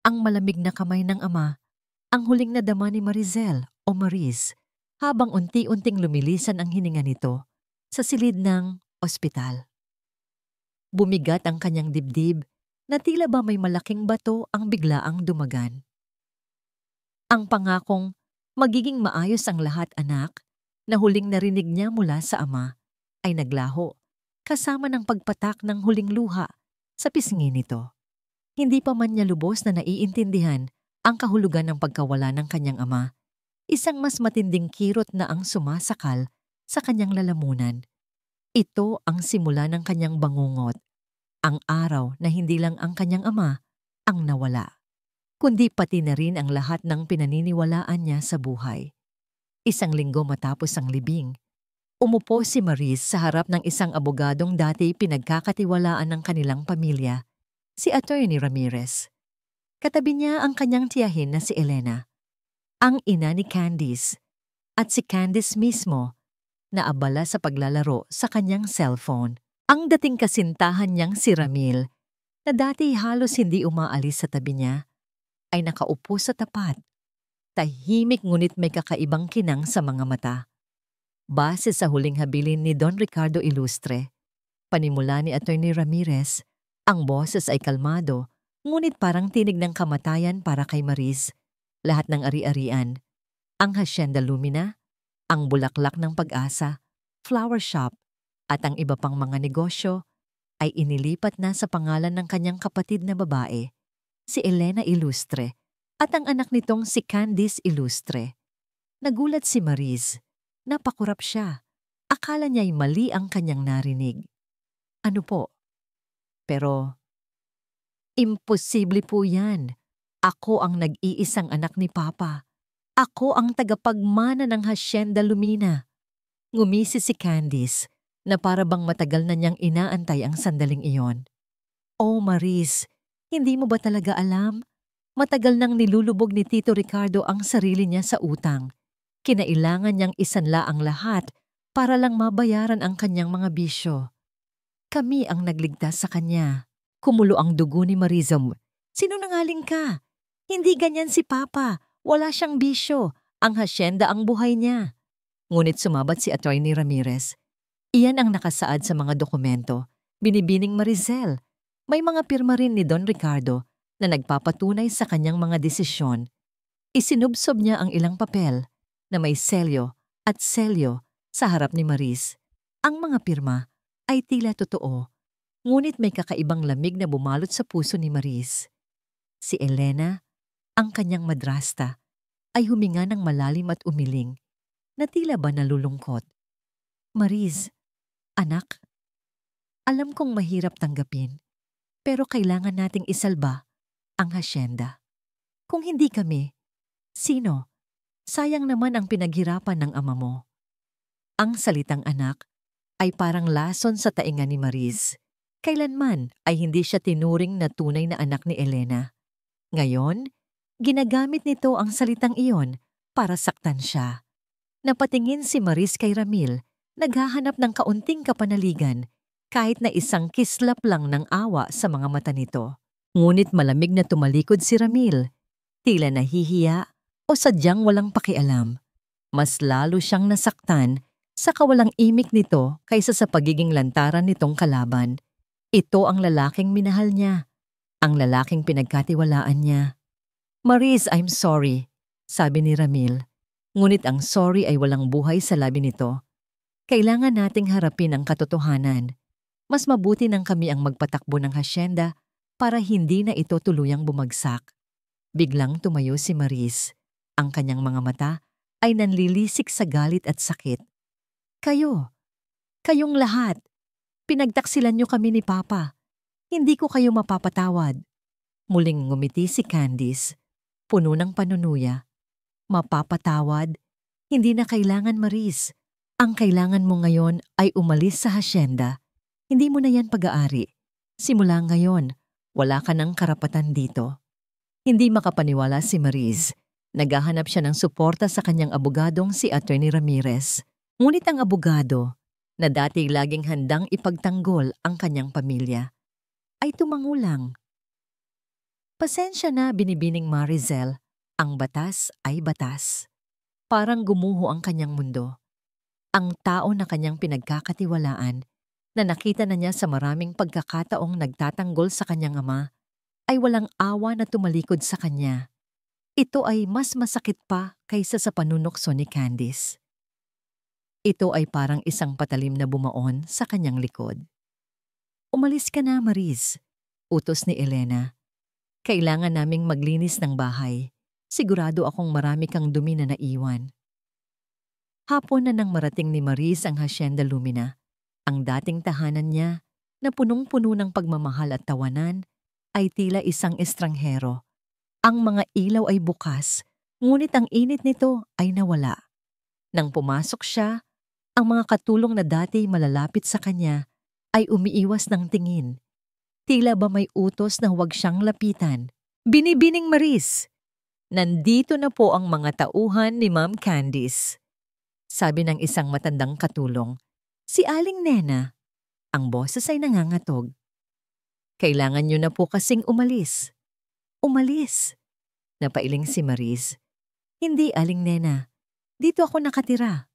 Ang malamig na kamay ng ama, ang huling nadama ni Marizel o Mariz, habang unti-unting lumilisan ang hininga nito sa silid ng ospital. Bumigat ang kanyang dibdib na tila ba may malaking bato ang biglaang dumagan. Ang pangakong magiging maayos ang lahat, anak, na huling narinig niya mula sa ama, ay naglaho kasama ng pagpatak ng huling luha sa pisngi nito. Hindi pa man niya lubos na naiintindihan ang kahulugan ng pagkawala ng kanyang ama, isang mas matinding kirot na ang sumasakal sa kanyang lalamunan. Ito ang simula ng kanyang bangungot, ang araw na hindi lang ang kanyang ama ang nawala, kundi pati na rin ang lahat ng pinaniniwalaan niya sa buhay. Isang linggo matapos ang libing, umupo si Mariz sa harap ng isang abogadong dati pinagkakatiwalaan ng kanilang pamilya, si Attorney Ramirez. Katabi niya ang kanyang tiyahin na si Elena, ang ina ni Candice, at si Candice mismo na abala sa paglalaro sa kanyang cellphone. Ang dating kasintahan niyang si Ramil, na dati halos hindi umaalis sa tabi niya, ay nakaupo sa tapat. Tahimik ngunit may kakaibang kinang sa mga mata. Base sa huling habilin ni Don Ricardo Ilustre, panimula ni Attorney Ramirez, ang boses ay kalmado, ngunit parang tinig ng kamatayan para kay Mariz. Lahat ng ari-arian, ang Hacienda Lumina, ang Bulaklak ng Pag-asa, Flower Shop, at ang iba pang mga negosyo ay inilipat na sa pangalan ng kanyang kapatid na babae, si Elena Ilustre, at ang anak nitong si Candice Ilustre. Nagulat si Mariz. Napakurap siya. Akala niya'y mali ang kanyang narinig. Ano po? Pero, imposible po yan. Ako ang nag-iisang anak ni Papa. Ako ang tagapagmana ng Hacienda Lumina. Ngumisi si Candice na para bang matagal na niyang inaantay ang sandaling iyon. Oh Mariz, hindi mo ba talaga alam? Matagal nang nilulubog ni Tito Ricardo ang sarili niya sa utang. Kinailangan niyang isanla ang lahat para lang mabayaran ang kanyang mga bisyo. Kami ang nagligtas sa kanya. Kumulo ang dugo ni Marizom. Sinungaling ka? Hindi ganyan si Papa. Wala siyang bisyo. Ang hasyenda ang buhay niya. Ngunit sumabat si Attorney Ramirez. Iyan ang nakasaad sa mga dokumento. Binibining Marizel. May mga pirma rin ni Don Ricardo na nagpapatunay sa kanyang mga desisyon. Isinubsob niya ang ilang papel na may selyo at selyo sa harap ni Mariz. Ang mga pirma ay tila totoo, ngunit may kakaibang lamig na bumalot sa puso ni Mariz. Si Elena, ang kanyang madrasta, ay huminga ng malalim at umiling, na tila ba nalulungkot. Mariz, anak, alam kong mahirap tanggapin, pero kailangan nating isalba ang hasyenda. Kung hindi kami, sino? Sayang naman ang pinaghirapan ng ama mo. Ang salitang anak ay parang lason sa tainga ni Mariz. Kailanman ay hindi siya tinuring na tunay na anak ni Elena. Ngayon, ginagamit nito ang salitang iyon para saktan siya. Napatingin si Mariz kay Ramil, naghahanap ng kaunting kapanaligan kahit na isang kislap lang ng awa sa mga mata nito. Ngunit malamig na tumalikod si Ramil, tila nahihiya o sadyang walang pakialam. Mas lalo siyang nasaktan sa kawalang imik nito kaysa sa pagiging lantaran nitong kalaban. Ito ang lalaking minahal niya, ang lalaking pinagkatiwalaan niya. Mariz, I'm sorry, sabi ni Ramil. Ngunit ang sorry ay walang buhay sa labi nito. Kailangan nating harapin ang katotohanan. Mas mabuti nang kami ang magpatakbo ng hasyenda para hindi na ito tuluyang bumagsak. Biglang tumayo si Mariz. Ang kanyang mga mata ay nanlilisik sa galit at sakit. Kayong lahat, pinagtaksilan niyo kami ni Papa. Hindi ko kayo mapapatawad. Muling ngumiti si Candice, puno ng panunuya. Mapapatawad? Hindi na kailangan, Mariz. Ang kailangan mo ngayon ay umalis sa hasyenda. Hindi mo na yan pag-aari. Simula ngayon, wala ka ng karapatan dito. Hindi makapaniwala si Mariz. Naghahanap siya ng suporta sa kanyang abogadong si Attorney Ramirez. Ngunit ang abogado, na dati laging handang ipagtanggol ang kanyang pamilya, ay tumangulang. Pasensya na, binibining Marizel. Ang batas ay batas. Parang gumuho ang kanyang mundo. Ang tao na kanyang pinagkakatiwalaan, na nakita na niya sa maraming pagkakataong nagtatanggol sa kanyang ama, ay walang awa na tumalikod sa kanya. Ito ay mas masakit pa kaysa sa panunukso ni Candice. Ito ay parang isang patalim na bumaon sa kanyang likod. Umalis ka na, Mariz. Utos ni Elena. Kailangan naming maglinis ng bahay. Sigurado akong marami kang dumi na naiwan. Hapon na nang marating ni Mariz ang Hacienda Lumina. Ang dating tahanan niya, na punong-puno ng pagmamahal at tawanan, ay tila isang estranghero. Ang mga ilaw ay bukas, ngunit ang init nito ay nawala. Nang pumasok siya, ang mga katulong na dati malalapit sa kanya ay umiiwas ng tingin. Tila ba may utos na huwag siyang lapitan. Binibining Mariz! Nandito na po ang mga tauhan ni Ma'am Candice. Sabi ng isang matandang katulong. Si Aling Nena. Ang boses ay nangangatog. Kailangan niyo na po kasing umalis. Umalis! Napailing si Mariz. Hindi, Aling Nena. Dito ako nakatira.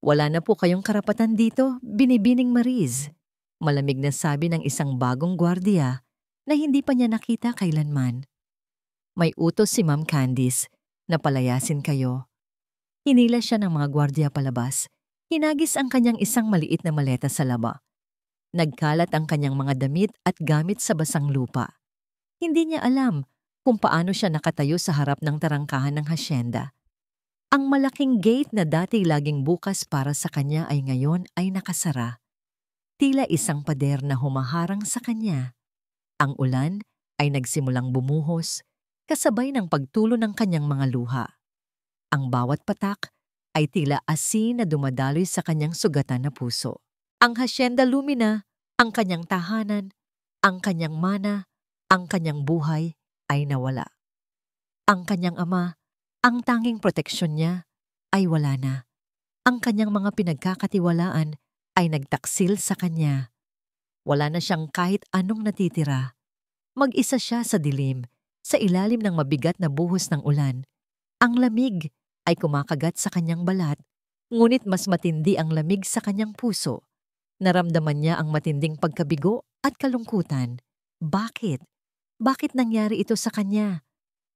Wala na po kayong karapatan dito, binibining Mariz. Malamig na sabi ng isang bagong gwardiya na hindi pa niya nakita kailanman. May utos si Ma'am Candice na palayasin kayo. Hinila siya ng mga gwardiya palabas. Hinagis ang kanyang isang maliit na maleta sa laba. Nagkalat ang kanyang mga damit at gamit sa basang lupa. Hindi niya alam kung paano siya nakatayo sa harap ng tarangkahan ng hasyenda. Ang malaking gate na dati laging bukas para sa kanya ay ngayon ay nakasara. Tila isang pader na humaharang sa kanya. Ang ulan ay nagsimulang bumuhos, kasabay ng pagtulo ng kanyang mga luha. Ang bawat patak ay tila asin na dumadaloy sa kanyang sugatan na puso. Ang Hacienda Lumina, ang kanyang tahanan, ang kanyang mana, ang kanyang buhay ay nawala. Ang kanyang ama, ang tanging proteksyon niya, ay wala na. Ang kanyang mga pinagkakatiwalaan ay nagtaksil sa kanya. Wala na siyang kahit anong natitira. Mag-isa siya sa dilim, sa ilalim ng mabigat na buhos ng ulan. Ang lamig ay kumakagat sa kanyang balat, ngunit mas matindi ang lamig sa kanyang puso. Naramdaman niya ang matinding pagkabigo at kalungkutan. Bakit? Bakit nangyari ito sa kanya?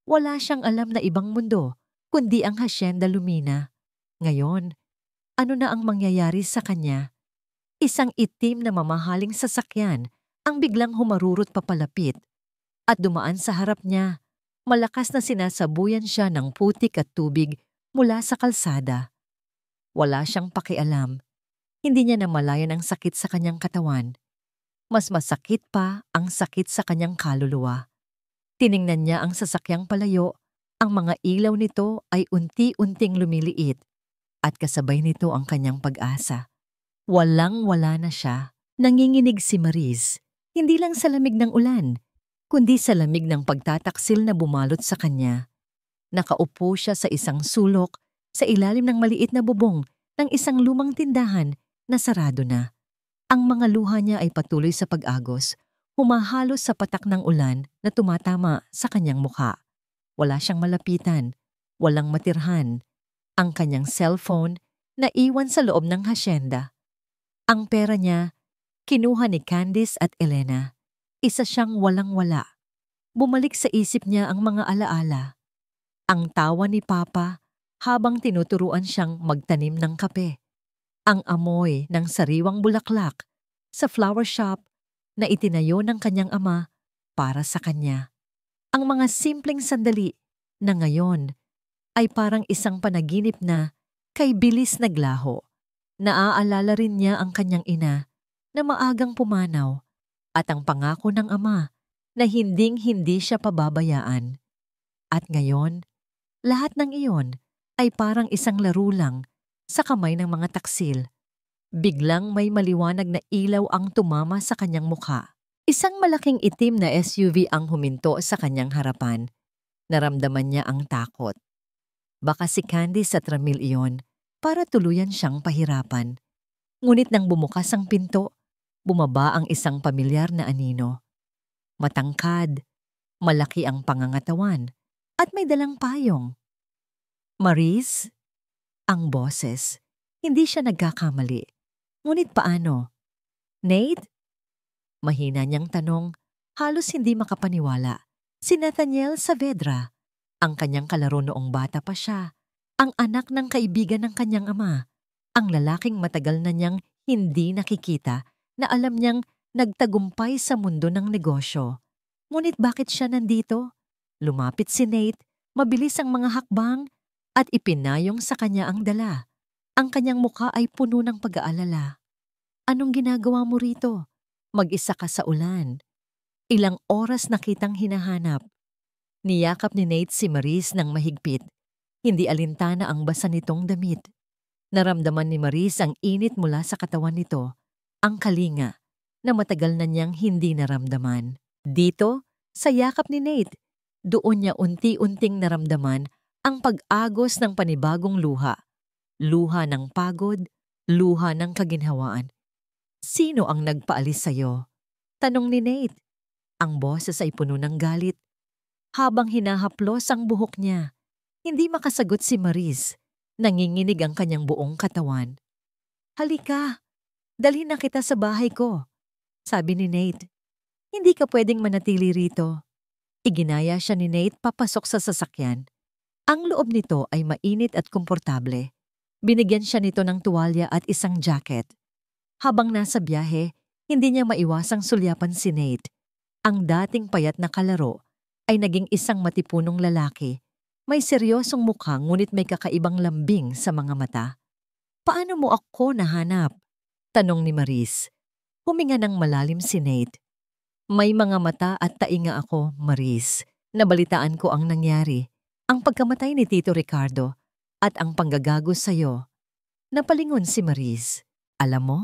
Wala siyang alam na ibang mundo, kundi ang Hacienda Lumina. Ngayon, ano na ang mangyayari sa kanya? Isang itim na mamahaling sasakyan ang biglang humarurot papalapit at dumaan sa harap niya. Malakas na sinasabuyan siya ng putik at tubig mula sa kalsada. Wala siyang pakialam. Hindi niya namalayan ang sakit sa kanyang katawan. Mas masakit pa ang sakit sa kanyang kaluluwa. Tiningnan niya ang sasakyang palayo. Ang mga ilaw nito ay unti-unting lumiliit at kasabay nito ang kanyang pag-asa. Walang-wala na siya. Nanginginig si Mariz, hindi lang sa lamig ng ulan, kundi sa lamig ng pagtataksil na bumalot sa kanya. Nakaupo siya sa isang sulok sa ilalim ng maliit na bubong ng isang lumang tindahan na sarado na. Ang mga luha niya ay patuloy sa pag-agos, humahalos sa patak ng ulan na tumatama sa kanyang mukha. Wala siyang malapitan, walang matirhan. Ang kanyang cellphone na iwan sa loob ng hasyenda. Ang pera niya, kinuha ni Candice at Elena. Isa siyang walang-wala. Bumalik sa isip niya ang mga alaala. Ang tawa ni Papa habang tinuturuan siyang magtanim ng kape. Ang amoy ng sariwang bulaklak sa flower shop na itinayo ng kanyang ama para sa kanya. Ang mga simpleng sandali na ngayon ay parang isang panaginip na kay bilis naglaho. Naaalala rin niya ang kanyang ina na maagang pumanaw at ang pangako ng ama na hinding-hindi siya pababayaan. At ngayon, lahat ng iyon ay parang isang laro lang sa kamay ng mga taksil. Biglang may maliwanag na ilaw ang tumama sa kanyang mukha. Isang malaking itim na SUV ang huminto sa kanyang harapan. Naramdaman niya ang takot. Baka si Candice at Ramil iyon para tuluyan siyang pahirapan. Ngunit nang bumukas ang pinto, bumaba ang isang pamilyar na anino. Matangkad, Malaki ang pangangatawan at may dalang payong. Maris? Ang boses. Hindi siya nagkakamali. Ngunit paano? Nate? Mahina niyang tanong, halos hindi makapaniwala. Si Nathaniel Saavedra, ang kanyang kalaro noong bata pa siya, ang anak ng kaibigan ng kanyang ama, ang lalaking matagal na niyang hindi nakikita na alam niyang nagtagumpay sa mundo ng negosyo. Ngunit bakit siya nandito? Lumapit si Nate, mabilis ang mga hakbang at ipinayong sa kanya ang dala. Ang kanyang mukha ay puno ng pag-aalala. Anong ginagawa mo rito? Mag-isa ka sa ulan. Ilang oras na kitang hinahanap. Niyakap ni Nate si Maris ng mahigpit. Hindi alintana ang basa nitong damit. Naramdaman ni Maris ang init mula sa katawan nito, ang kalinga na matagal na niyang hindi naramdaman. Dito, sa yakap ni Nate, doon niya unti-unting naramdaman ang pag-agos ng panibagong luha. Luha ng pagod, luha ng kaginhawaan. Sino ang nagpaalis sa'yo? Tanong ni Nate. Ang boses ay puno ng galit. Habang hinahaplos ang buhok niya, hindi makasagot si Maris. Nanginginig ang kanyang buong katawan. Halika, dalhin na kita sa bahay ko, sabi ni Nate. Hindi ka pwedeng manatili rito. Iginaya siya ni Nate papasok sa sasakyan. Ang loob nito ay mainit at komportable. Binigyan siya nito ng tuwalya at isang jacket. Habang nasa biyahe, hindi niya maiwasang sulyapan si Nate. Ang dating payat na kalaro ay naging isang matipunong lalaki. May seryosong mukha ngunit may kakaibang lambing sa mga mata. Paano mo ako nahanap? Tanong ni Maris. Huminga ng malalim si Nate. May mga mata at tainga ako, Maris. Nabalitaan ko ang nangyari. Ang pagkamatay ni Tito Ricardo at ang panggagago sa'yo. Napalingon si Maris. Alam mo?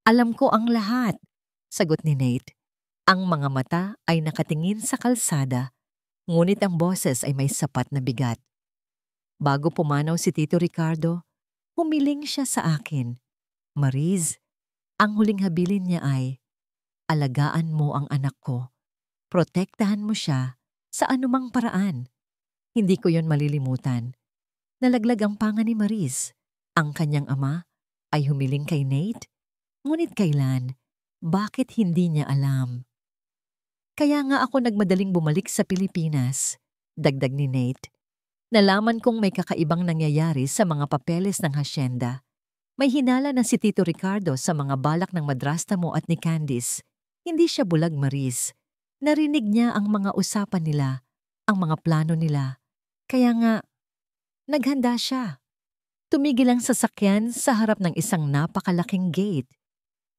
Alam ko ang lahat, sagot ni Nate. Ang mga mata ay nakatingin sa kalsada, ngunit ang boses ay may sapat na bigat. Bago pumanaw si Tito Ricardo, humiling siya sa akin. Maris, ang huling habilin niya ay, alagaan mo ang anak ko. Protektahan mo siya sa anumang paraan. Hindi ko yon malilimutan. Nalaglag ang panga ni Maris. Ang kanyang ama ay humiling kay Nate. Ngunit kailan? Bakit hindi niya alam? Kaya nga ako nagmadaling bumalik sa Pilipinas, dagdag ni Nate. Nalaman kong may kakaibang nangyayari sa mga papeles ng hasyenda. May hinala na si Tito Ricardo sa mga balak ng madrasta mo at ni Candice. Hindi siya bulag, Maris. Narinig niya ang mga usapan nila, ang mga plano nila. Kaya nga, naghanda siya. Tumigil ang sasakyan sa harap ng isang napakalaking gate.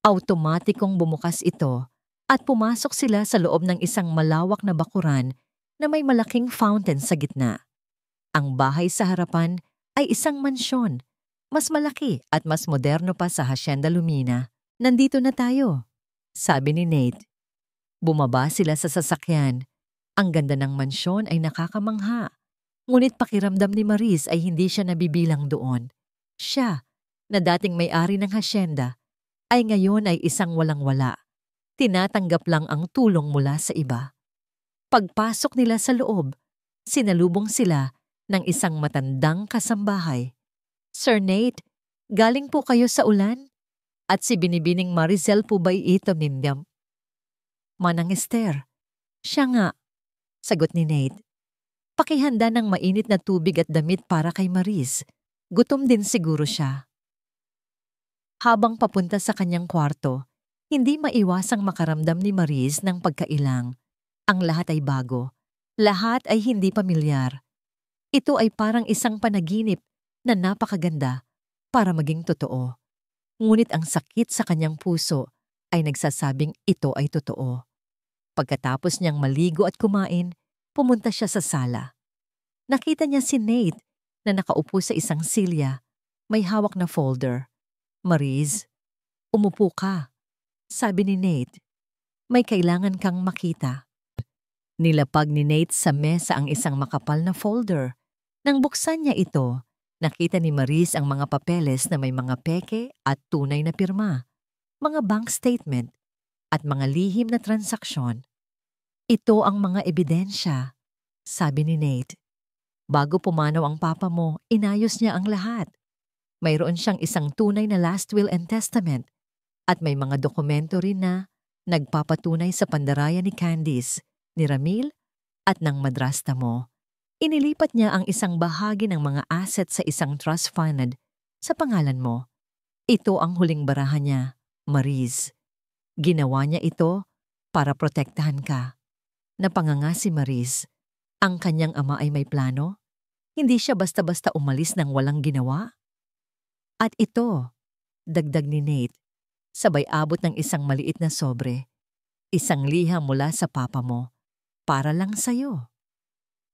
Automatikong bumukas ito at pumasok sila sa loob ng isang malawak na bakuran na may malaking fountain sa gitna. Ang bahay sa harapan ay isang mansyon, mas malaki at mas moderno pa sa Hacienda Lumina. Nandito na tayo, sabi ni Nate. Bumaba sila sa sasakyan. Ang ganda ng mansyon ay nakakamangha. Ngunit pakiramdam ni Maris ay hindi siya nabibilang doon. Siya, na dating may-ari ng hasyenda, ay ngayon ay isang walang-wala. Tinatanggap lang ang tulong mula sa iba. Pagpasok nila sa loob, sinalubong sila ng isang matandang kasambahay. Sir Nate, galing po kayo sa ulan? At si Binibining Marizel po ba'y ito nindyam? Manang Esther. Siya nga, sagot ni Nate. Pakihanda ng mainit na tubig at damit para kay Maris. Gutom din siguro siya. Habang papunta sa kanyang kwarto, hindi maiwasang makaramdam ni Maris ng pagkailang. Ang lahat ay bago. Lahat ay hindi pamilyar. Ito ay parang isang panaginip na napakaganda para maging totoo. Ngunit ang sakit sa kanyang puso ay nagsasabing ito ay totoo. Pagkatapos niyang maligo at kumain, pumunta siya sa sala. Nakita niya si Nate na nakaupo sa isang silya, may hawak na folder. Maris, umupo ka, sabi ni Nate. May kailangan kang makita. Nilapag ni Nate sa mesa ang isang makapal na folder. Nang buksan niya ito, nakita ni Maris ang mga papeles na may mga peke at tunay na pirma, mga bank statement, at mga lihim na transaksyon. Ito ang mga ebidensya, sabi ni Nate. Bago pumanaw ang papa mo, inayos niya ang lahat. Mayroon siyang isang tunay na last will and testament at may mga dokumento rin na nagpapatunay sa pandaraya ni Candice, ni Ramil at ng madrasta mo. Inilipat niya ang isang bahagi ng mga asset sa isang trust fund sa pangalan mo. Ito ang huling barahan niya, Mariz. Ginawa niya ito para protektahan ka. Napanganga si Mariz. Ang kanyang ama ay may plano. Hindi siya basta-basta umalis ng walang ginawa. At ito, dagdag ni Nate, sabay abot ng isang maliit na sobre. Isang liham mula sa papa mo. Para lang sa'yo.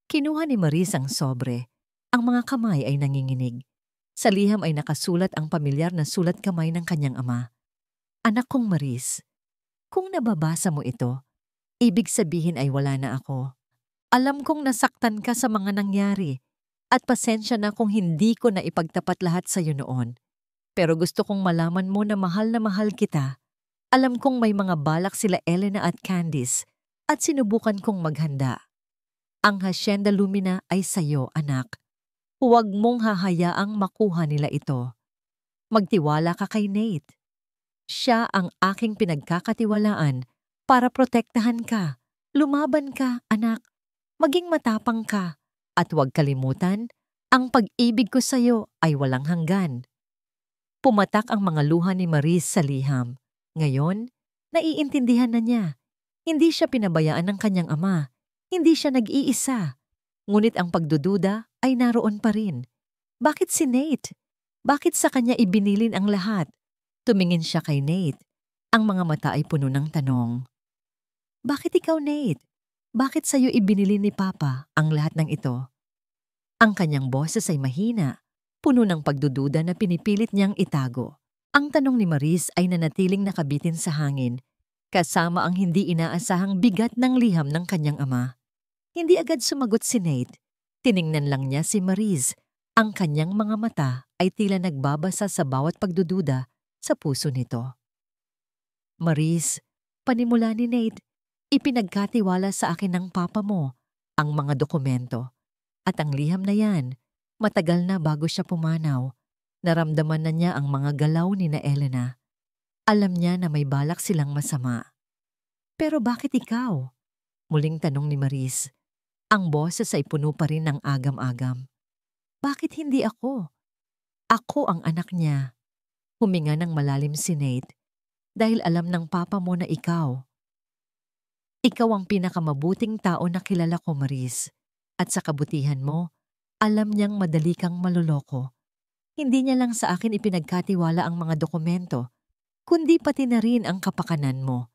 Kinuha ni Mariz ang sobre. Ang mga kamay ay nanginginig. Sa liham ay nakasulat ang pamilyar na sulat kamay ng kanyang ama. Anak kong Mariz, kung nababasa mo ito, ibig sabihin ay wala na ako. Alam kong nasaktan ka sa mga nangyari at pasensya na kung hindi ko na ipagtapat lahat sa iyo noon. Pero gusto kong malaman mo na mahal kita. Alam kong may mga balak sila Elena at Candice at sinubukan kong maghanda. Ang Hacienda Lumina ay sayo, anak. Huwag mong hahayaang makuha nila ito. Magtiwala ka kay Nate. Siya ang aking pinagkakatiwalaan para protektahan ka. Lumaban ka, anak. Maging matapang ka. At huwag kalimutan, ang pag-ibig ko sa'yo ay walang hanggan. Pumatak ang mga luha ni Mariz sa liham. Ngayon, naiintindihan na niya. Hindi siya pinabayaan ng kanyang ama. Hindi siya nag-iisa. Ngunit ang pagdududa ay naroon pa rin. Bakit si Nate? Bakit sa kanya ibinilin ang lahat? Tumingin siya kay Nate. Ang mga mata ay puno ng tanong. Bakit ikaw, Nate? Bakit sa'yo ibinili ni Papa ang lahat ng ito? Ang kanyang boses ay mahina, puno ng pagdududa na pinipilit niyang itago. Ang tanong ni Mariz ay nanatiling nakabitin sa hangin, kasama ang hindi inaasahang bigat ng liham ng kanyang ama. Hindi agad sumagot si Nate. Tiningnan lang niya si Mariz. Ang kanyang mga mata ay tila nagbabasa sa bawat pagdududa sa puso nito. Mariz, panimula ni Nate, ipinagkatiwala sa akin ng papa mo ang mga dokumento. At ang liham na yan, matagal na bago siya pumanaw. Naramdaman na niya ang mga galaw ni na Elena. Alam niya na may balak silang masama. Pero bakit ikaw? Muling tanong ni Mariz. Ang boses ay puno pa rin ng agam-agam. Bakit hindi ako? Ako ang anak niya. Huminga ng malalim si Nate dahil alam ng papa mo na ikaw. Ikaw ang pinakamabuting tao na kilala ko, Mariz. At sa kabutihan mo, alam niyang madali kang maloloko. Hindi niya lang sa akin ipinagkatiwala ang mga dokumento, kundi pati na rin ang kapakanan mo.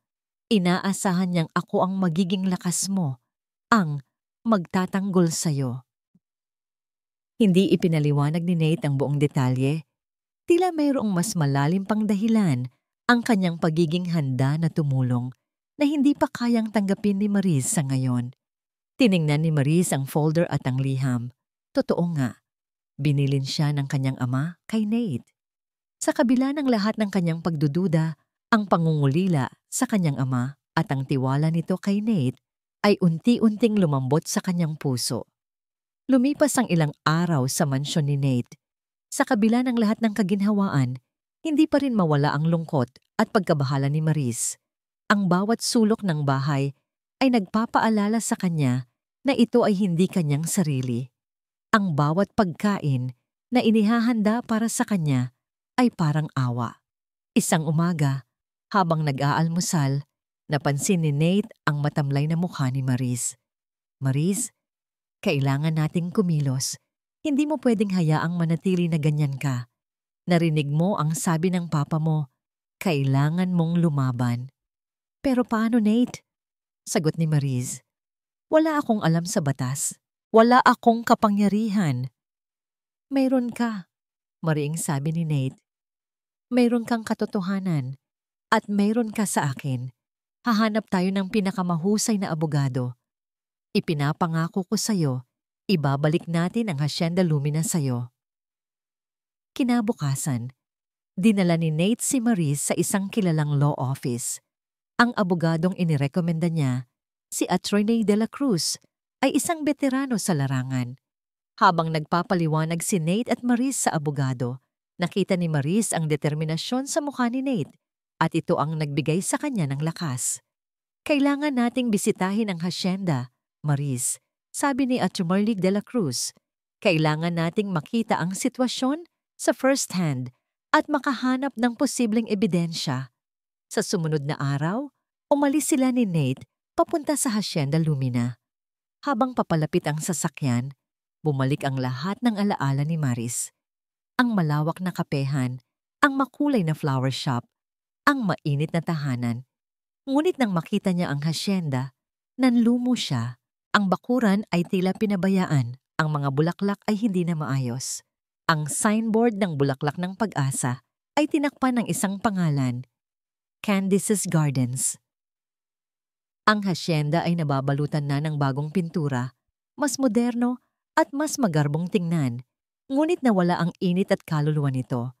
Inaasahan niyang ako ang magiging lakas mo, ang magtatanggol sa'yo. Hindi ipinaliwanag ni Nate ang buong detalye. Tila mayroong mas malalim pang dahilan ang kanyang pagiging handa na tumulong na hindi pa kayang tanggapin ni Mariz sa ngayon. Tiningnan ni Mariz ang folder at ang liham. Totoo nga, binilin siya ng kanyang ama kay Nate. Sa kabila ng lahat ng kanyang pagdududa, ang pangungulila sa kanyang ama at ang tiwala nito kay Nate ay unti-unting lumambot sa kanyang puso. Lumipas ang ilang araw sa mansyon ni Nate. Sa kabila ng lahat ng kaginhawaan, hindi pa rin mawala ang lungkot at pagkabahala ni Mariz. Ang bawat sulok ng bahay ay nagpapaalala sa kanya na ito ay hindi kanyang sarili. Ang bawat pagkain na inihahanda para sa kanya ay parang awa. Isang umaga, habang nag-aalmusal, napansin ni Nate ang matamlay na mukha ni Mariz. Mariz, kailangan nating kumilos. Hindi mo pwedeng hayaang manatili na ganyan ka. Narinig mo ang sabi ng papa mo, kailangan mong lumaban. Pero paano, Nate? Sagot ni Mariz. Wala akong alam sa batas. Wala akong kapangyarihan. Mayroon ka, mariing sabi ni Nate. Mayroon kang katotohanan at mayroon ka sa akin. Hahanap tayo ng pinakamahusay na abogado. Ipinapangako ko sa'yo, ibabalik natin ang Hacienda Lumina sa'yo. Kinabukasan, dinala ni Nate si Mariz sa isang kilalang law office. Ang abogadong inirekomenda niya, Si Attorney de la Cruz ay isang veterano sa larangan. Habang nagpapaliwanag si Nate at Maris sa abogado, nakita ni Maris ang determinasyon sa mukha ni Nate at ito ang nagbigay sa kanya ng lakas. Kailangan nating bisitahin ang hasyenda, Maris, sabi ni Attorney de la Cruz. Kailangan nating makita ang sitwasyon sa first hand at makahanap ng posibleng ebidensya. Sa sumunod na araw, umalis sila ni Nate papunta sa Hacienda Lumina. Habang papalapit ang sasakyan, bumalik ang lahat ng alaala ni Maris. Ang malawak na kapehan, ang makulay na flower shop, ang mainit na tahanan. Ngunit nang makita niya ang hasyenda, nanlumo siya. Ang bakuran ay tila pinabayaan, ang mga bulaklak ay hindi na maayos. Ang signboard ng Bulaklak ng Pag-asa ay tinakpan ng isang pangalan, Candice's Gardens. Ang hasyenda ay nababalutan na ng bagong pintura, mas moderno at mas magarbong tingnan, ngunit nawala ang init at kaluluwa nito.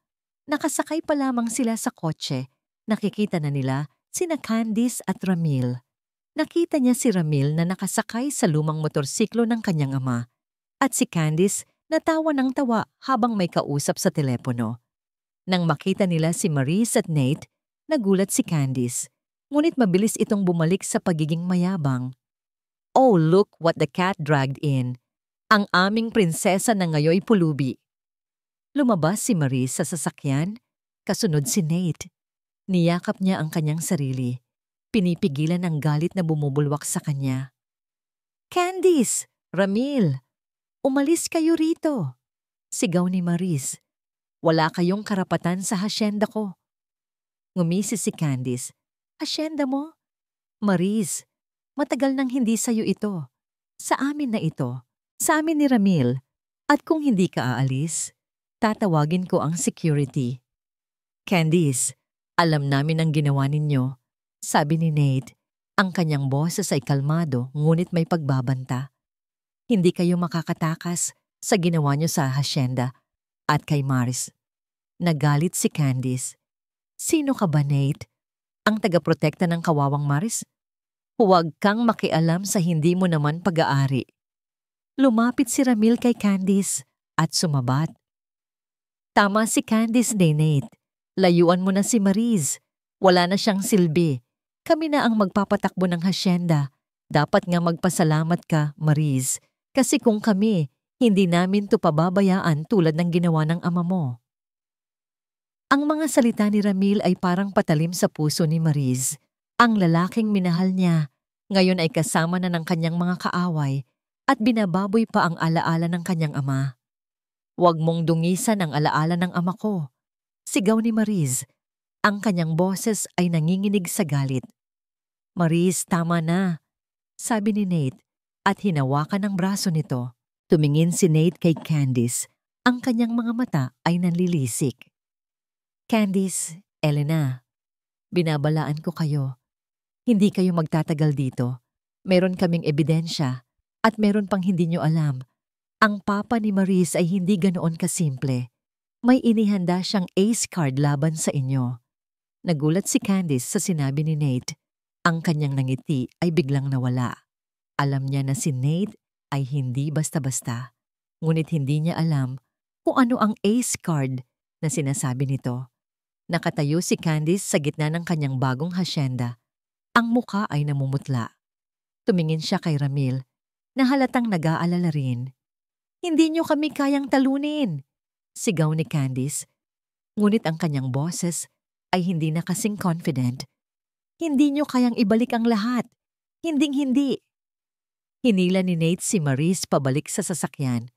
Nakasakay pa lamang sila sa kotse, nakikita na nila sina Candice at Ramil. Nakita niya si Ramil na nakasakay sa lumang motorsiklo ng kanyang ama, at si Candice natawa ng tawa habang may kausap sa telepono. Nang makita nila si Maris at Nate, nagulat si Candice, ngunit mabilis itong bumalik sa pagiging mayabang. "Oh, look what the cat dragged in. Ang aming prinsesa na ngayoy pulubi." Lumabas si Maris sa sasakyan, kasunod si Nate. Niyakap niya ang kanyang sarili. Pinipigilan ang galit na bumubulwak sa kanya. "Candice! Ramil! Umalis kayo rito!" Sigaw ni Maris. "Wala kayong karapatan sa hasyenda ko." Ngumisi si Candice. "Hasyenda mo?" "Maris, matagal nang hindi sa'yo ito. Sa amin na ito. Sa amin ni Ramil. At kung hindi ka aalis, tatawagin ko ang security." "Candice, alam namin ang ginawa ninyo," sabi ni Nate. Ang kanyang boses ay kalmado ngunit may pagbabanta. "Hindi kayo makakatakas sa ginawa niyo sa hasyenda at kay Maris." Nagalit si Candice. "Sino ka ba, Nate? Ang tagaprotekta ng kawawang Maris? Huwag kang makialam sa hindi mo naman pag-aari." Lumapit si Ramil kay Candice at sumabat. "Tama si Candice, Nate. Layuan mo na si Maris. Wala na siyang silbi. Kami na ang magpapatakbo ng hasyenda. Dapat nga magpasalamat ka, Maris. Kasi kung kami, hindi namin to pababayaan tulad ng ginawa ng ama mo." Ang mga salita ni Ramil ay parang patalim sa puso ni Maris. Ang lalaking minahal niya, ngayon ay kasama na ng kanyang mga kaaway at binababoy pa ang alaala ng kanyang ama. "Huwag mong dungisan ang alaala ng ama ko," sigaw ni Maris. Ang kanyang boses ay nanginginig sa galit. "Maris, tama na," sabi ni Nate at hinawakan ang braso nito. Tumingin si Nate kay Candice. Ang kanyang mga mata ay nanlilisik. "Candice, Elena, binabalaan ko kayo. Hindi kayo magtatagal dito. Meron kaming ebidensya at meron pang hindi nyo alam. Ang papa ni Maris ay hindi ganoon kasimple. May inihanda siyang ace card laban sa inyo." Nagulat si Candice sa sinabi ni Nate. Ang kanyang nangiti ay biglang nawala. Alam niya na si Nate ay hindi basta-basta. Ngunit hindi niya alam kung ano ang ace card na sinasabi nito. Nakatayo si Candice sa gitna ng kanyang bagong hasyenda. Ang muka ay namumutla. Tumingin siya kay Ramil na halatang nag-aalala rin. "Hindi niyo kami kayang talunin," sigaw ni Candice. Ngunit ang kanyang boses ay hindi na kasing confident. "Hindi niyo kayang ibalik ang lahat. Hinding-hindi." Hinila ni Nate si Maris pabalik sa sasakyan.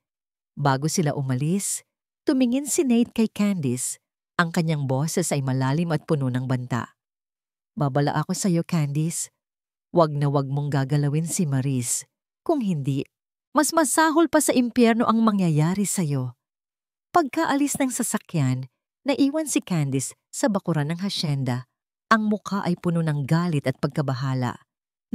Bago sila umalis, tumingin si Nate kay Candice. Ang kanyang boses ay malalim at puno ng banta. "Babala ako sa iyo, Candice. Wag na wag mong gagalawin si Maris. Kung hindi, mas masahol pa sa impyerno ang mangyayari sa iyo." Pagkaalis ng sasakyan, naiwan si Candice sa bakuran ng hasyenda. Ang mukha ay puno ng galit at pagkabahala.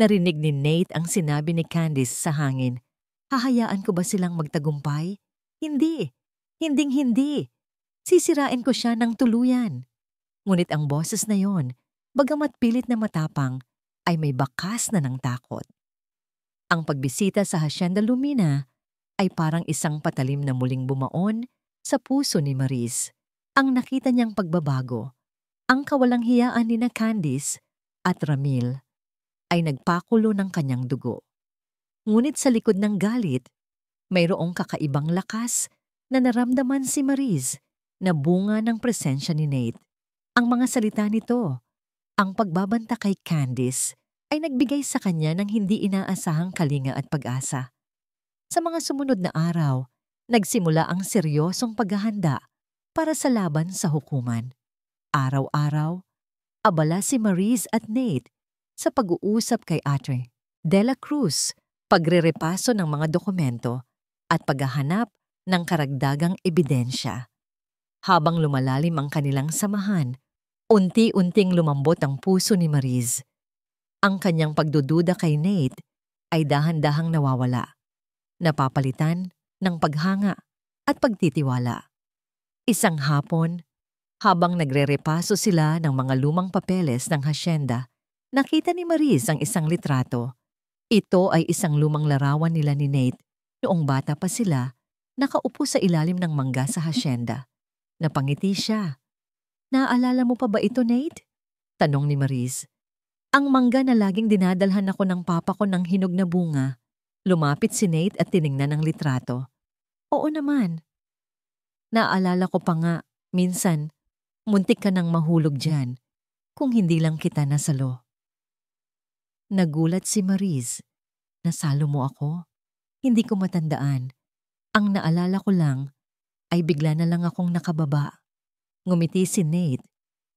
Narinig ni Nate ang sinabi ni Candice sa hangin. "Hahayaan ko ba silang magtagumpay? Hindi. Hinding-hindi. Sisirain ko siya ng tuluyan." Ngunit ang boses na yon, bagamat pilit na matapang, ay may bakas na ng takot. Ang pagbisita sa Hacienda Lumina ay parang isang patalim na muling bumaon sa puso ni Mariz. Ang nakita niyang pagbabago, ang kawalang hiyaan ni na Candice at Ramil ay nagpakulo ng kanyang dugo. Ngunit sa likod ng galit, mayroong kakaibang lakas na naramdaman si Mariz na bunga ng presensya ni Nate. Ang mga salita nito, ang pagbabanta kay Candice, ay nagbigay sa kanya ng hindi inaasahang kalinga at pag-asa. Sa mga sumunod na araw, nagsimula ang seryosong paghahanda para sa laban sa hukuman. Araw-araw, abala si Mariz at Nate sa pag-uusap kay Ate De La Cruz, pagrerepaso ng mga dokumento at paghahanap ng karagdagang ebidensya. Habang lumalalim ang kanilang samahan, unti-unting lumambot ang puso ni Mariz. Ang kanyang pagdududa kay Nate ay dahan-dahang nawawala, napapalitan ng paghanga at pagtitiwala. Isang hapon, habang nagre-repaso sila ng mga lumang papeles ng hasyenda, nakita ni Mariz ang isang litrato. Ito ay isang lumang larawan nila ni Nate noong bata pa sila, nakaupo sa ilalim ng mangga sa hasyenda. Napangiti siya. "Naalala mo pa ba ito, Nate?" tanong ni Mariz. "Ang mangga na laging dinadalhan ako ng papa ko ng hinog na bunga." Lumapit si Nate at tiningnan ang litrato. "Oo naman. Naalala ko pa nga, minsan, muntik ka nang mahulog dyan, kung hindi lang kita nasalo." Nagulat si Mariz. "Nasalo mo ako? Hindi ko matandaan. Ang naalala ko lang ay bigla na lang akong nakababa." Ngumiti si Nate,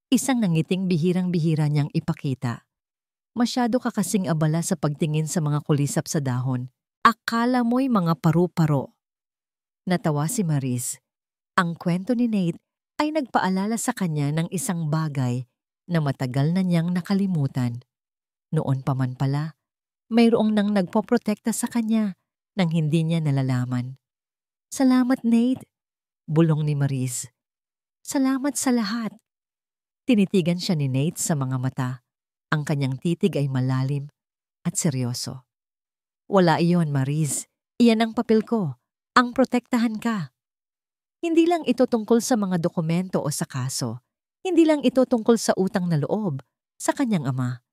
isang nangiting bihirang-bihira niyang ipakita. "Masyado ka kasing abala sa pagtingin sa mga kulisap sa dahon. Akala mo'y mga paru-paro." Natawa si Mariz. Ang kwento ni Nate ay nagpaalala sa kanya ng isang bagay na matagal na niyang nakalimutan. Noon pa man pala, mayroong nang nagpoprotekta sa kanya nang hindi niya nalalaman. "Salamat, Nate," bulong ni Mariz. "Salamat sa lahat." Tinitigan siya ni Nate sa mga mata. Ang kanyang titig ay malalim at seryoso. "Wala iyon, Mariz. Iyan ang papel ko. Ang protektahan ka. Hindi lang ito tungkol sa mga dokumento o sa kaso. Hindi lang ito tungkol sa utang na loob sa kanyang ama.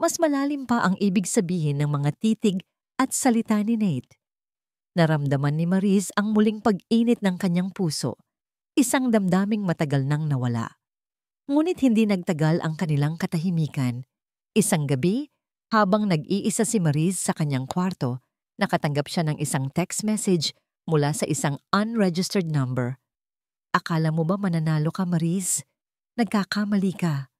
Mas malalim pa ang ibig sabihin ng mga titig at salita ni Nate." Naramdaman ni Mariz ang muling pag-init ng kanyang puso. Isang damdaming matagal nang nawala. Ngunit hindi nagtagal ang kanilang katahimikan. Isang gabi, habang nag-iisa si Mariz sa kanyang kwarto, nakatanggap siya ng isang text message mula sa isang unregistered number. "Akala mo ba mananalo ka, Mariz? Nagkakamali ka.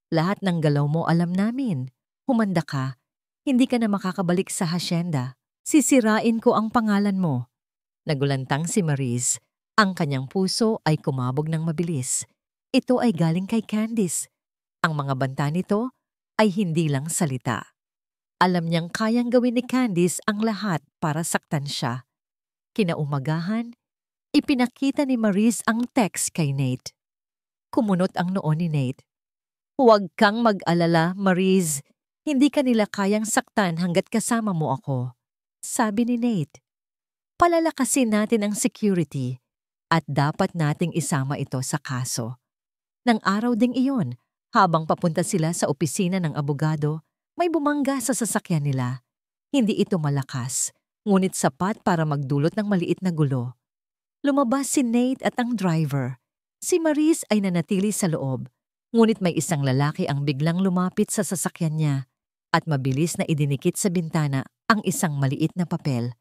Lahat ng galaw mo alam namin. Humanda ka. Hindi ka na makakabalik sa hasyenda. Sisirain ko ang pangalan mo." Nagulantang si Mariz. Ang kanyang puso ay kumabog ng mabilis. Ito ay galing kay Candice. Ang mga banta nito ay hindi lang salita. Alam niyang kayang gawin ni Candice ang lahat para saktan siya. Kinaumagahan, ipinakita ni Mariz ang text kay Nate. Kumunot ang noo ni Nate. "Huwag kang mag-alala, Mariz. Hindi ka nila kayang saktan hanggat kasama mo ako," sabi ni Nate. "Palalakasin natin ang security at dapat nating isama ito sa kaso." Nang araw ding iyon, habang papunta sila sa opisina ng abogado, may bumangga sa sasakyan nila. Hindi ito malakas, ngunit sapat para magdulot ng maliit na gulo. Lumabas si Nate at ang driver. Si Mariz ay nanatili sa loob, ngunit may isang lalaki ang biglang lumapit sa sasakyan niya at mabilis na idinikit sa bintana ang isang maliit na papel.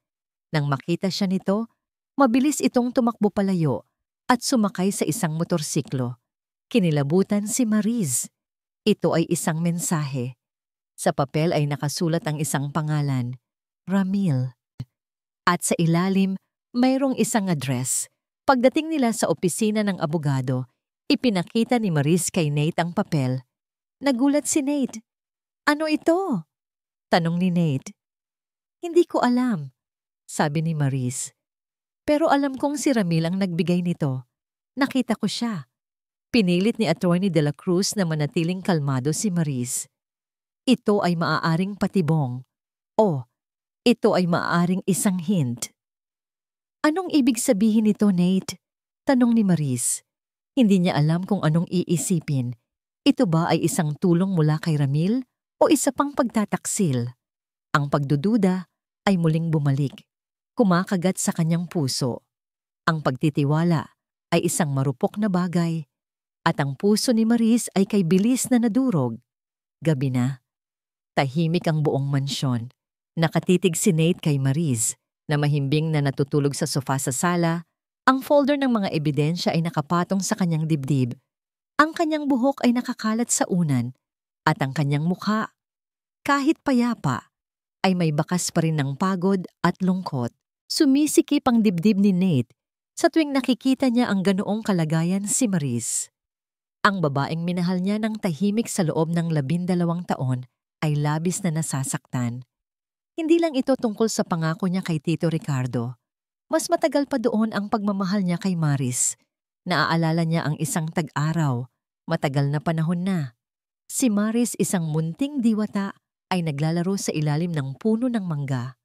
Nang makita siya nito, mabilis itong tumakbo palayo at sumakay sa isang motorsiklo. Kinilabutan si Mariz. Ito ay isang mensahe. Sa papel ay nakasulat ang isang pangalan, Ramil. At sa ilalim, mayroong isang address. Pagdating nila sa opisina ng abogado, ipinakita ni Mariz kay Nate ang papel. Nagulat si Nate. "Ano ito?" tanong ni Nate. "Hindi ko alam," sabi ni Mariz. "Pero alam kong si Ramil ang nagbigay nito. Nakita ko siya." Pinilit ni Atty. De La Cruz na manatiling kalmado si Mariz. "Ito ay maaaring patibong o Ito ay maaaring isang hint. Anong ibig sabihin nito, Nate? Tanong ni Maris. Hindi niya alam kung anong iisipin. Ito ba ay isang tulong mula kay Ramil o isa pang pagtataksil? Ang pagdududa ay muling bumalik, kumakagat sa kanyang puso. Ang pagtitiwala ay isang marupok na bagay at ang puso ni Maris ay kay bilis na nadurog. Gabi na. Tahimik ang buong mansyon. Nakatitig si Nate kay Maris na mahimbing na natutulog sa sofa sa sala. Ang folder ng mga ebidensya ay nakapatong sa kanyang dibdib. Ang kanyang buhok ay nakakalat sa unan at ang kanyang mukha, kahit payapa, ay may bakas pa rin ng pagod at lungkot. Sumisikip ang dibdib ni Nate sa tuwing nakikita niya ang ganoong kalagayan si Maris. Ang babaeng minahal niya ng tahimik sa loob ng 12 taon ay labis na nasasaktan. Hindi lang ito tungkol sa pangako niya kay Tito Ricardo. Mas matagal pa doon ang pagmamahal niya kay Maris. Naaalala niya ang isang tag-araw, matagal na panahon na. Si Maris, isang munting diwata, ay naglalaro sa ilalim ng puno ng mangga.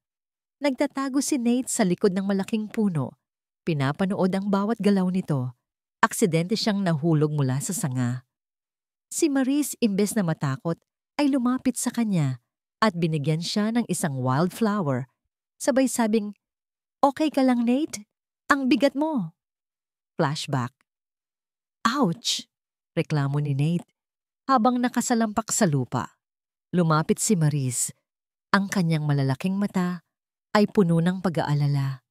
Nagtatago si Nate sa likod ng malaking puno. Pinapanood ang bawat galaw nito. Aksidente siyang nahulog mula sa sanga. Si Maris, imbes na matakot, ay lumapit sa kanya at binigyan siya ng isang wildflower. Sabay sabing, "Okay ka lang, Nate? Ang bigat mo." Flashback. "Ouch!" reklamo ni Nate habang nakasalampak sa lupa. Lumapit si Maris. Ang kanyang malalaking mata ay puno ng pag-aalala.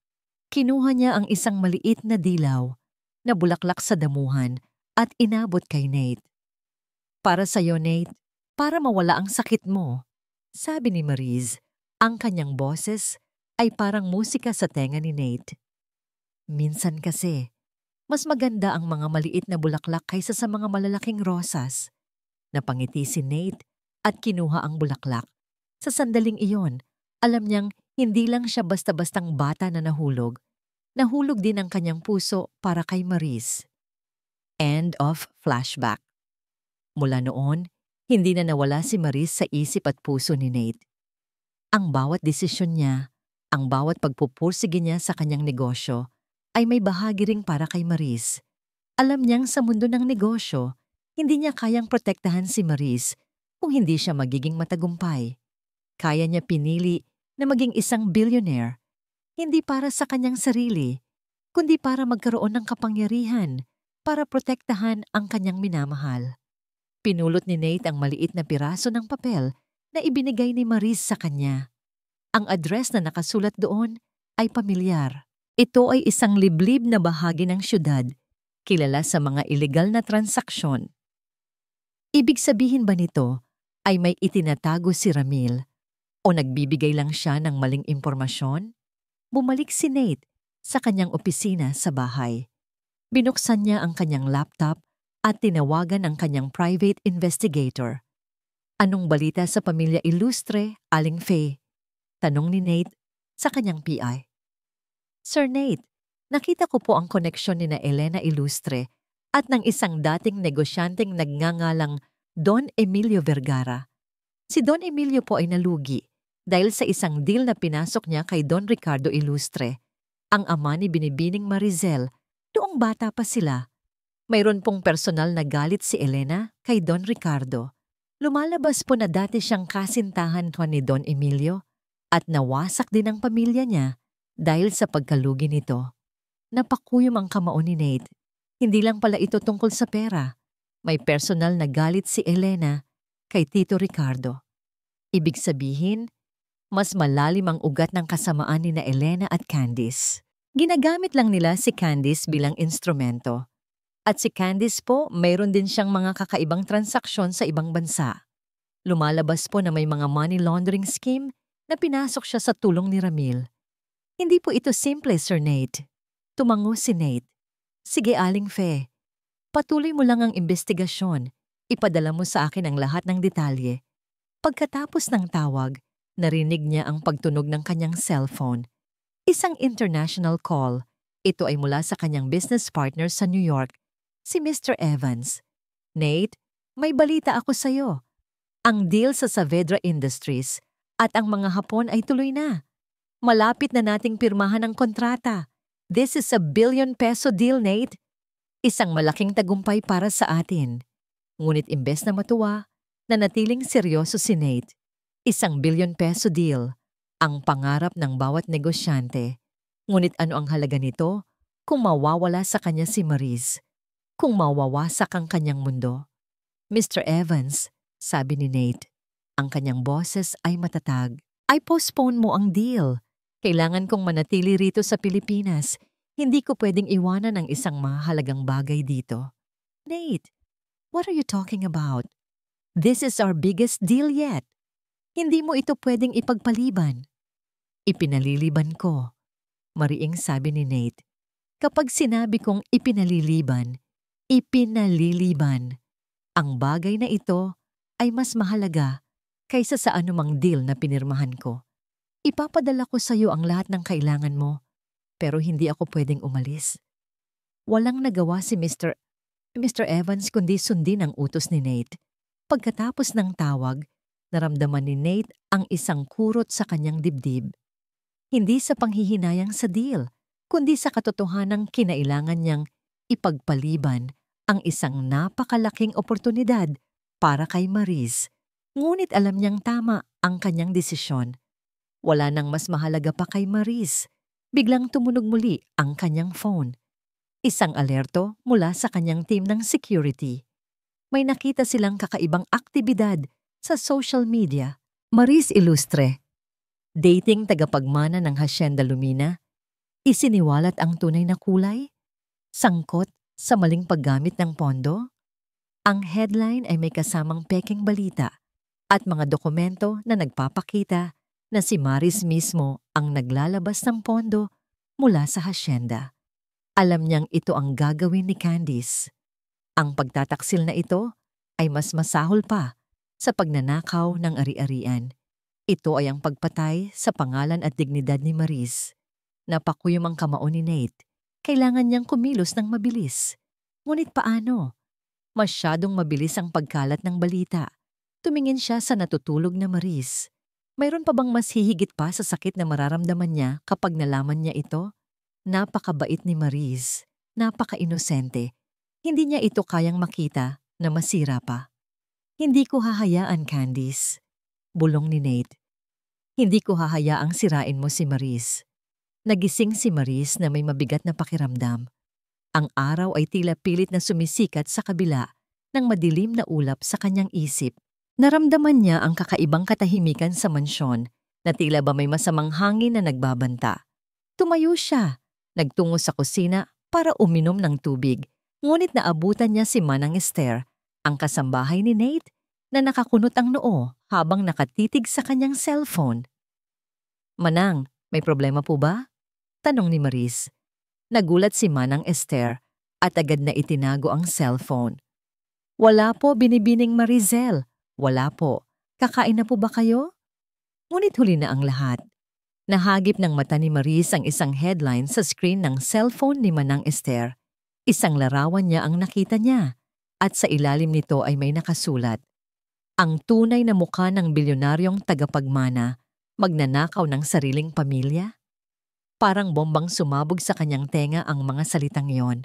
Kinuha niya ang isang maliit na dilaw na bulaklak sa damuhan at inabot kay Nate. "Para sa'yo, Nate. Para mawala ang sakit mo," sabi ni Maris. Ang kanyang boses ay parang musika sa tenga ni Nate. Minsan kasi, mas maganda ang mga maliit na bulaklak kaysa sa mga malalaking rosas. Napangiti si Nate at kinuha ang bulaklak. Sa sandaling iyon, alam niyang hindi lang siya basta-bastang bata na nahulog. Nahulog din ang kanyang puso para kay Maris. End of flashback. Mula noon, hindi na nawala si Maris sa isip at puso ni Nate. Ang bawat desisyon niya, ang bawat pagpupursige niya sa kanyang negosyo, ay may bahagi ring para kay Maris. Alam niyang sa mundo ng negosyo, hindi niya kayang protektahan si Maris kung hindi siya magiging matagumpay. Kaya niya pinili na maging isang billionaire, hindi para sa kanyang sarili, kundi para magkaroon ng kapangyarihan para protektahan ang kanyang minamahal. Pinulot ni Nate ang maliit na piraso ng papel na ibinigay ni Maris sa kanya. Ang address na nakasulat doon ay pamilyar. Ito ay isang liblib na bahagi ng syudad, kilala sa mga ilegal na transaksyon. Ibig sabihin ba nito ay may itinatago si Ramil o nagbibigay lang siya ng maling impormasyon? Bumalik si Nate sa kanyang opisina sa bahay. Binuksan niya ang kanyang laptop at tinawagan ang kanyang private investigator. "Anong balita sa pamilya Ilustre, Aling Faye?" tanong ni Nate sa kanyang PI. "Sir Nate, nakita ko po ang koneksyon ni na Elena Ilustre at ng isang dating negosyanteng nagngangalang Don Emilio Vergara. Si Don Emilio po ay nalugi dahil sa isang deal na pinasok niya kay Don Ricardo Ilustre, ang ama ni Binibining Marizel, noong bata pa sila. Mayroon pong personal na galit si Elena kay Don Ricardo. Lumalabas po na dati siyang kasintahan ni Don Emilio at nawasak din ang pamilya niya dahil sa pagkalugi nito." Napakuyom ang kamao ni Nate. Hindi lang pala ito tungkol sa pera. May personal na galit si Elena kay Tito Ricardo. Ibig sabihin, mas malalim ang ugat ng kasamaan ni na Elena at Candice. Ginagamit lang nila si Candice bilang instrumento. At si Candice po, mayroon din siyang mga kakaibang transaksyon sa ibang bansa. Lumalabas po na may mga money laundering scheme na pinasok siya sa tulong ni Ramil. "Hindi po ito simple, Sir Nate." Tumango si Nate. "Sige, Aling Fe. Patuloy mo lang ang investigasyon. Ipadala mo sa akin ang lahat ng detalye." Pagkatapos ng tawag, narinig niya ang pagtunog ng kanyang cellphone. Isang international call. Ito ay mula sa kanyang business partner sa New York, si Mr. Evans. "Nate, may balita ako sa'yo. Ang deal sa Saavedra Industries at ang mga Hapon ay tuloy na. Malapit na nating pirmahan ang kontrata. This is a billion-peso deal, Nate. Isang malaking tagumpay para sa atin. Ngunit imbes na matuwa, nanatiling seryoso si Nate. Isang billion-peso deal, ang pangarap ng bawat negosyante. Ngunit ano ang halaga nito kung mawawala sa kanya si Maris? Kung mawawasak ang kanyang mundo? Mr. Evans, sabi ni Nate, ang kanyang boses ay matatag. I postpone mo ang deal. Kailangan kong manatili rito sa Pilipinas. Hindi ko pwedeng iwanan ang isang mahalagang bagay dito. Nate, what are you talking about? This is our biggest deal yet. Hindi mo ito pwedeng ipagpaliban. Ipinaliliban ko. Mariing sabi ni Nate. Kapag sinabi kong ipinaliliban, ipinaliliban. Ang bagay na ito ay mas mahalaga kaysa sa anumang deal na pinirmahan ko. Ipapadala ko sa iyo ang lahat ng kailangan mo, pero hindi ako pwedeng umalis. Walang nagawa si Mr. Evans kundi sundin ang utos ni Nate. Pagkatapos ng tawag, naramdaman ni Nate ang isang kurot sa kanyang dibdib. Hindi sa panghihinayang sa deal, kundi sa katotohanang kinailangan niyang ipagpaliban ang isang napakalaking oportunidad para kay Maris. Ngunit alam niyang tama ang kanyang desisyon. Wala nang mas mahalaga pa kay Maris. Biglang tumunog muli ang kanyang phone. Isang alerto mula sa kanyang team ng security. May nakita silang kakaibang aktibidad sa social media. Maris Ilustre, dating tagapagmana ng Hacienda Lumina, isiniwalat ang tunay na kulay, sangkot sa maling paggamit ng pondo. Ang headline ay may kasamang pekeng balita at mga dokumento na nagpapakita na si Maris mismo ang naglalabas ng pondo mula sa hacienda. Alam niyang ito ang gagawin ni Candice. Ang pagtataksil na ito ay mas masahol pa sa pagnanakaw ng ari-arian. Ito ay ang pagpatay sa pangalan at dignidad ni Maris. Napakuyom ang kamao ni Nate. Kailangan niyang kumilos ng mabilis. Ngunit paano? Masyadong mabilis ang pagkalat ng balita. Tumingin siya sa natutulog na Maris. Mayroon pa bang mas hihigit pa sa sakit na mararamdaman niya kapag nalaman niya ito? Napakabait ni Maris. Napaka-inosente. Hindi niya ito kayang makita na masira pa. Hindi ko hahayaan, Candice. Bulong ni Nate. Hindi ko hahayaang sirain mo si Maris. Nagising si Maris na may mabigat na pakiramdam. Ang araw ay tila pilit na sumisikat sa kabila ng madilim na ulap sa kanyang isip. Naramdaman niya ang kakaibang katahimikan sa mansyon na tila ba may masamang hangin na nagbabanta. Tumayo siya, nagtungo sa kusina para uminom ng tubig. Ngunit naabutan niya si Manang Esther, ang kasambahay ni Nate, na nakakunot ang noo habang nakatitig sa kanyang cellphone. Manang, may problema po ba? Tanong ni Maris. Nagulat si Manang Esther at agad na itinago ang cellphone. Wala po, binibining Marizel. Wala po. Kakain na po ba kayo? Ngunit huli na ang lahat. Nahagip ng mata ni Maris ang isang headline sa screen ng cellphone ni Manang Esther. Isang larawan niya ang nakita niya at sa ilalim nito ay may nakasulat. Ang tunay na mukha ng bilyonaryong tagapagmana, magnanakaw ng sariling pamilya? Parang bombang sumabog sa kanyang tenga ang mga salitang iyon.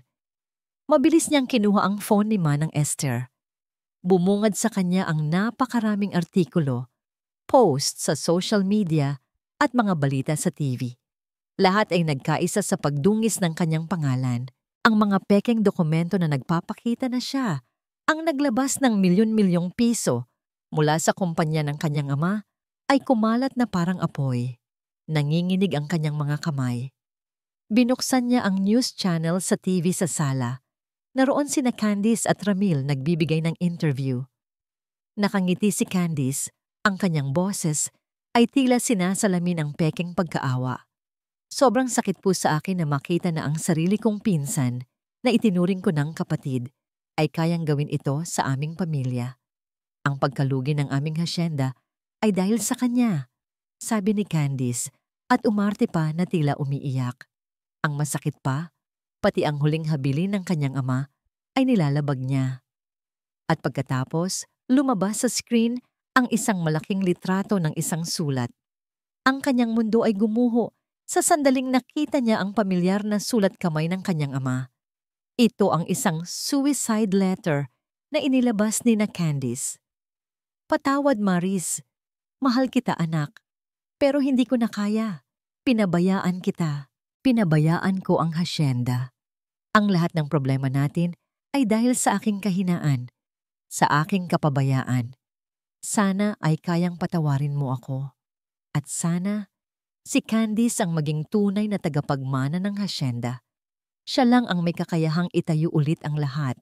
Mabilis niyang kinuha ang phone ni Manang Esther. Bumungad sa kanya ang napakaraming artikulo, post sa social media at mga balita sa TV. Lahat ay nagkaisa sa pagdungis ng kanyang pangalan. Ang mga pekeng dokumento na nagpapakita na siya ang naglabas ng milyon-milyong piso mula sa kumpanya ng kanyang ama ay kumalat na parang apoy. Nanginginig ang kanyang mga kamay. Binuksan niya ang news channel sa TV sa sala. Naroon sina Candice at Ramil nagbibigay ng interview. Nakangiti si Candice, ang kanyang boses ay tila sinasalamin ang pekeng pagkaawa. Sobrang sakit po sa akin na makita na ang sarili kong pinsan na itinuring ko ng kapatid ay kayang gawin ito sa aming pamilya. Ang pagkalugi ng aming hacienda ay dahil sa kanya, sabi ni Candice at umarte pa na tila umiiyak. Ang masakit pa, pati ang huling habilin ng kanyang ama ay nilalabag niya. At pagkatapos, lumabas sa screen ang isang malaking litrato ng isang sulat. Ang kanyang mundo ay gumuho sa sandaling nakita niya ang pamilyar na sulat kamay ng kanyang ama. Ito ang isang suicide letter na inilabas ni na Candice. "Patawad, Maris. Mahal kita, anak. Pero hindi ko na kaya. Pinabayaan kita. Pinabayaan ko ang hasyenda. Ang lahat ng problema natin ay dahil sa aking kahinaan, sa aking kapabayaan. Sana ay kayang patawarin mo ako. At sana, si Candice ang maging tunay na tagapagmana ng hasyenda. Siya lang ang may kakayahang itayo ulit ang lahat.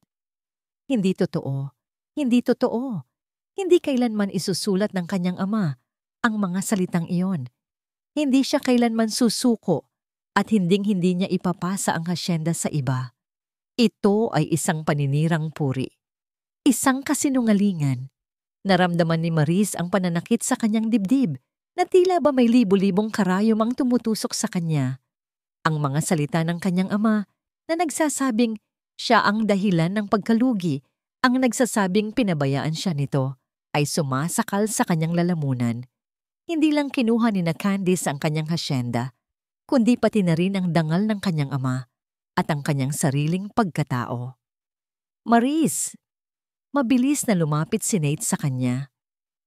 Hindi totoo. Hindi totoo. Hindi kailanman isusulat ng kanyang ama ang mga salitang iyon. Hindi siya kailanman susuko at hinding-hindi niya ipapasa ang hasyenda sa iba. Ito ay isang paninirang puri. Isang kasinungalingan. Naramdaman ni Maris ang pananakit sa kanyang dibdib na tila ba may libu-libong karayom ang tumutusok sa kanya. Ang mga salita ng kanyang ama na nagsasabing siya ang dahilan ng pagkalugi, ang nagsasabing pinabayaan siya nito, ay sumasakal sa kanyang lalamunan. Hindi lang kinuha ni na Candice ang kanyang hasyenda, kundi pati na rin ang dangal ng kanyang ama at ang kanyang sariling pagkatao. "Maris!" Mabilis na lumapit si Nate sa kanya.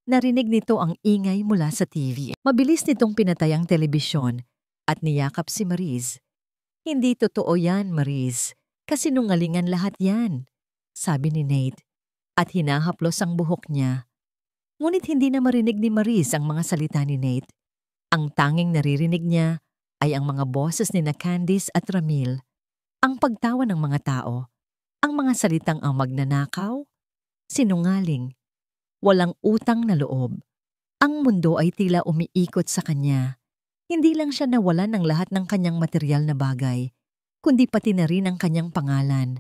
Narinig nito ang ingay mula sa TV. Mabilis nitong pinatay ang telebisyon at niyakap si Maris. "Hindi totoo yan, Maris. Kasinungalingan lahat yan," sabi ni Nate at hinahaplos ang buhok niya. Ngunit hindi na marinig ni Maris ang mga salita ni Nate. Ang tanging naririnig niya ay ang mga boses ni na Candice at Ramil, ang pagtawa ng mga tao, ang mga salitang ang magnanakaw, sinungaling, walang utang na loob. Ang mundo ay tila umiikot sa kanya. Hindi lang siya nawalan ng lahat ng kanyang material na bagay, kundi pati na rin ang kanyang pangalan,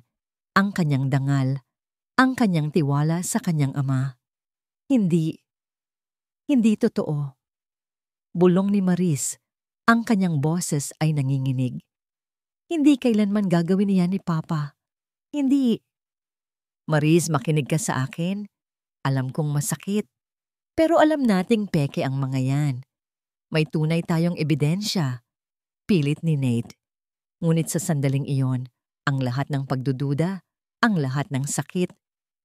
ang kanyang dangal, ang kanyang tiwala sa kanyang ama. Hindi totoo. Bulong ni Maris, ang kanyang boses ay nanginginig. "Hindi kailanman gagawin niya ni Papa. Hindi." "Maris, makinig ka sa akin. Alam kong masakit. Pero alam nating peke ang mga yan. May tunay tayong ebidensya," pilit ni Nate. Ngunit sa sandaling iyon, ang lahat ng pagdududa, ang lahat ng sakit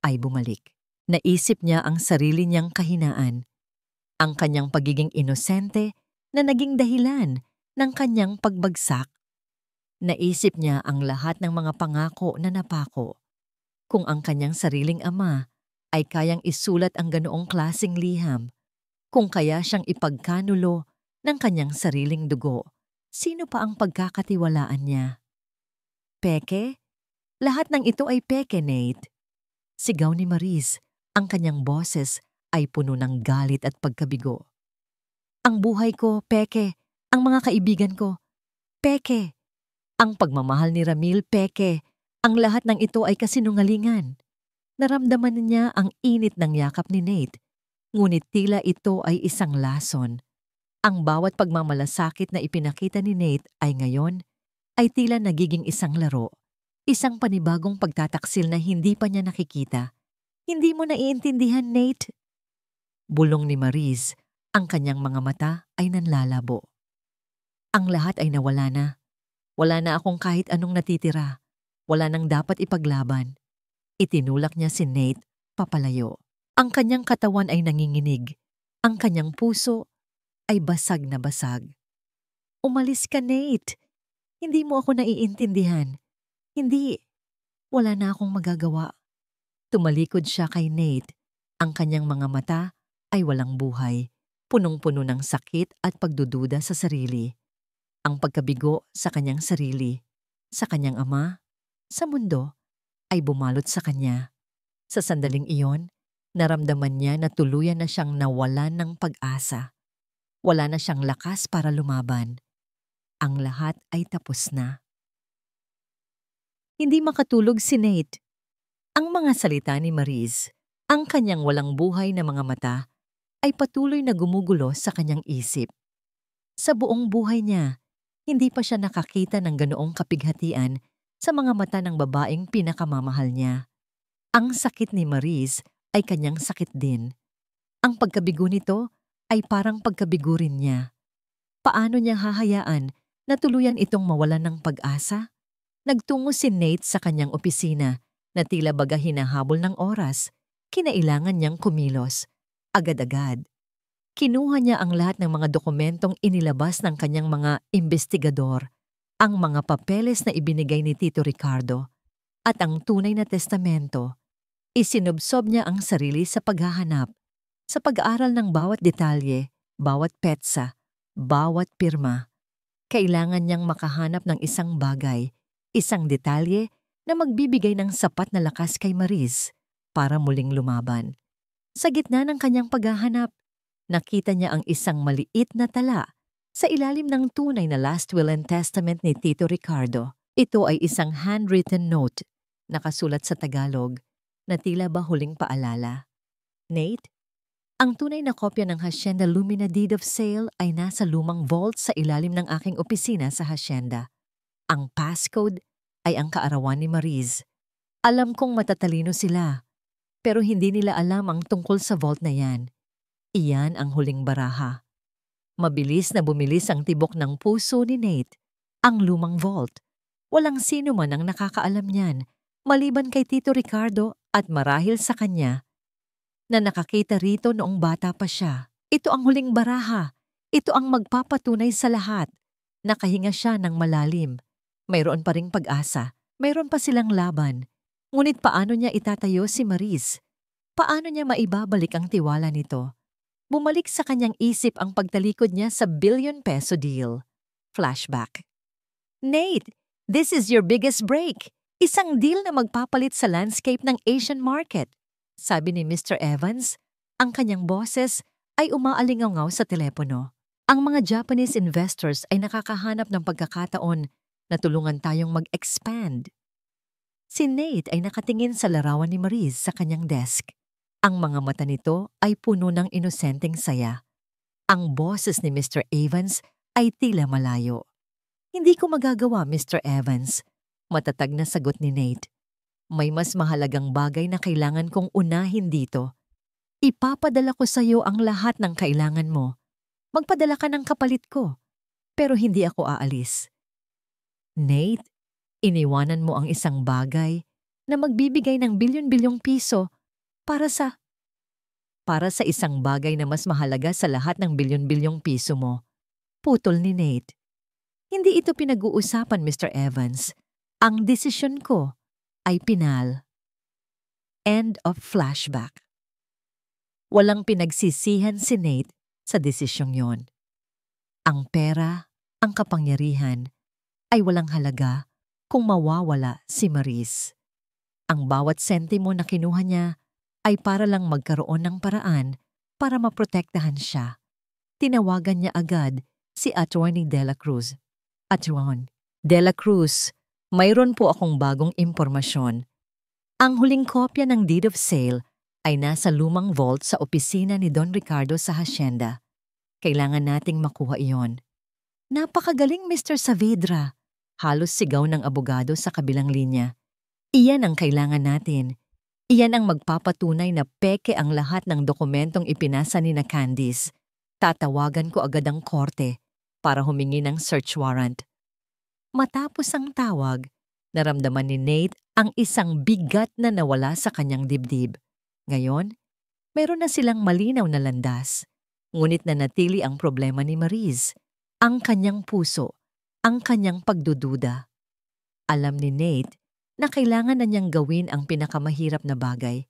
ay bumalik. Naisip niya ang sarili niyang kahinaan, ang kanyang pagiging inosente na naging dahilan ng kanyang pagbagsak. Naisip niya ang lahat ng mga pangako na napako. Kung ang kanyang sariling ama ay kayang isulat ang ganoong klaseng liham, kung kaya siyang ipagkanulo ng kanyang sariling dugo, sino pa ang pagkakatiwalaan niya? "Peke? Lahat ng ito ay peke, Nate," sigaw ni Maris. Ang kanyang boses ay puno ng galit at pagkabigo. "Ang buhay ko, peke. Ang mga kaibigan ko, peke. Ang pagmamahal ni Ramil, peke. Ang lahat ng ito ay kasinungalingan." Naramdaman niya ang init ng yakap ni Nate, ngunit tila ito ay isang lason. Ang bawat pagmamalasakit na ipinakita ni Nate ay ngayon ay tila nagiging isang laro, isang panibagong pagtataksil na hindi pa niya nakikita. "Hindi mo naiintindihan, Nate." Bulong ni Maris, ang kanyang mga mata ay nanlalabo. "Ang lahat ay nawala na. Wala na akong kahit anong natitira. Wala nang dapat ipaglaban." Itinulak niya si Nate papalayo. Ang kanyang katawan ay nanginginig. Ang kanyang puso ay basag na basag. "Umalis ka, Nate. Hindi mo ako naiintindihan. Hindi. Wala na akong magagawa." Tumalikod siya kay Nate. Ang kanyang mga mata ay walang buhay, punong-puno ng sakit at pagdududa sa sarili. Ang pagkabigo sa kanyang sarili, sa kanyang ama, sa mundo, ay bumalot sa kanya. Sa sandaling iyon, naramdaman niya na tuluyan na siyang nawalan ng pag-asa. Wala na siyang lakas para lumaban. Ang lahat ay tapos na. Hindi makatulog si Nate. Ang mga salita ni Maris, ang kanyang walang buhay na mga mata, ay patuloy na gumugulo sa kanyang isip. Sa buong buhay niya, hindi pa siya nakakita ng ganoong kapighatian sa mga mata ng babaeng pinakamamahal niya. Ang sakit ni Maris ay kanyang sakit din. Ang pagkabigo nito ay parang pagkabigo rin niya. Paano niya hahayaan na tuluyan itong mawalan ng pag-asa? Nagtungo si Nate sa kanyang opisina na tila baga hinahabol ng oras. Kinailangan niyang kumilos. Agad-agad. Kinuha niya ang lahat ng mga dokumentong inilabas ng kanyang mga investigador, ang mga papeles na ibinigay ni Tito Ricardo, at ang tunay na testamento. Isinubsob niya ang sarili sa paghahanap, sa pag-aaral ng bawat detalye, bawat petsa, bawat pirma. Kailangan niyang makahanap ng isang bagay, isang detalye na magbibigay ng sapat na lakas kay Mariz para muling lumaban. Sa gitna ng kanyang paghahanap, nakita niya ang isang maliit na tala sa ilalim ng tunay na last will and testament ni Tito Ricardo. Ito ay isang handwritten note, nakasulat sa Tagalog, na tila ba huling paalala. Nate, ang tunay na kopya ng Hacienda Lumina Deed of Sale ay nasa lumang vault sa ilalim ng aking opisina sa Hacienda. Ang passcode ay ang kaarawan ni Mariz. Alam kong matatalino sila, pero hindi nila alam ang tungkol sa vault na yan. Iyan ang huling baraha. Mabilis na bumilis ang tibok ng puso ni Nate. Ang lumang vault. Walang sino man ang nakakaalam niyan, maliban kay Tito Ricardo at marahil sa kanya, na nakakita rito noong bata pa siya. Ito ang huling baraha. Ito ang magpapatunay sa lahat. Nakahinga siya ng malalim. Mayroon pa ring pag-asa. Mayroon pa silang laban. Ngunit paano niya itatayo si Mariz? Paano niya maibabalik ang tiwala nito? Bumalik sa kanyang isip ang pagtalikod niya sa billion-peso deal. Flashback. Nate, this is your biggest break. Isang deal na magpapalit sa landscape ng Asian market. Sabi ni Mr. Evans, ang kanyang boses ay umaalingaw sa telepono. Ang mga Japanese investors ay nakakahanap ng pagkakataon na tulungan tayong mag-expand. Si Nate ay nakatingin sa larawan ni Mariz sa kanyang desk. Ang mga mata nito ay puno ng inosenteng saya. Ang boses ni Mr. Evans ay tila malayo. Hindi ko magagawa, Mr. Evans. Matatag na sagot ni Nate. May mas mahalagang bagay na kailangan kong unahin dito. Ipapadala ko sa iyo ang lahat ng kailangan mo. Magpadala ka ng kapalit ko. Pero hindi ako aalis. Nate, iniwanan mo ang isang bagay na magbibigay ng bilyon-bilyong piso para sa isang bagay na mas mahalaga sa lahat ng bilyon-bilyong piso mo. Putol ni Nate. Hindi ito pinag-uusapan, Mr. Evans. Ang desisyon ko ay pinal. End of flashback. Walang pinagsisihan si Nate sa desisyong yon. Ang pera, ang kapangyarihan, ay walang halaga kung mawawala si Mariz. Ang bawat sentimo na kinuha niya ay para lang magkaroon ng paraan para maprotektahan siya. Tinawagan niya agad si Attorney De La Cruz. Attorney De La Cruz, mayroon po akong bagong impormasyon. Ang huling kopya ng Deed of Sale ay nasa lumang vault sa opisina ni Don Ricardo sa Hacienda. Kailangan nating makuha iyon. Napakagaling, Mr. Saavedra. Halos sigaw ng abogado sa kabilang linya. Iyan ang kailangan natin. Iyan ang magpapatunay na peke ang lahat ng dokumentong ipinasa ni na Candice. Tatawagan ko agad ang korte para humingi ng search warrant. Matapos ang tawag, naramdaman ni Nate ang isang bigat na nawala sa kanyang dibdib. Ngayon, meron na silang malinaw na landas. Ngunit nanatili ang problema ni Mariz, ang kanyang puso, ang kanyang pagdududa. Alam ni Nate na kailangan na niyang gawin ang pinakamahirap na bagay.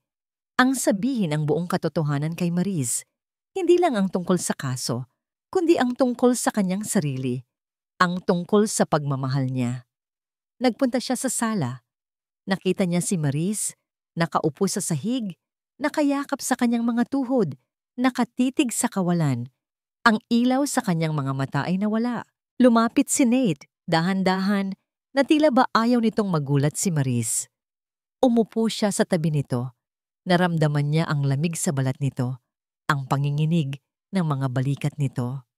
Ang sabihin ang buong katotohanan kay Mariz. Hindi lang ang tungkol sa kaso, kundi ang tungkol sa kanyang sarili. Ang tungkol sa pagmamahal niya. Nagpunta siya sa sala. Nakita niya si Mariz, nakaupo sa sahig, nakayakap sa kanyang mga tuhod, nakatitig sa kawalan. Ang ilaw sa kanyang mga mata ay nawala. Lumapit si Nate, dahan-dahan, na tila ba ayaw nitong magulat si Mariz. Umupo siya sa tabi nito. Naramdaman niya ang lamig sa balat nito, ang panginginig ng mga balikat nito.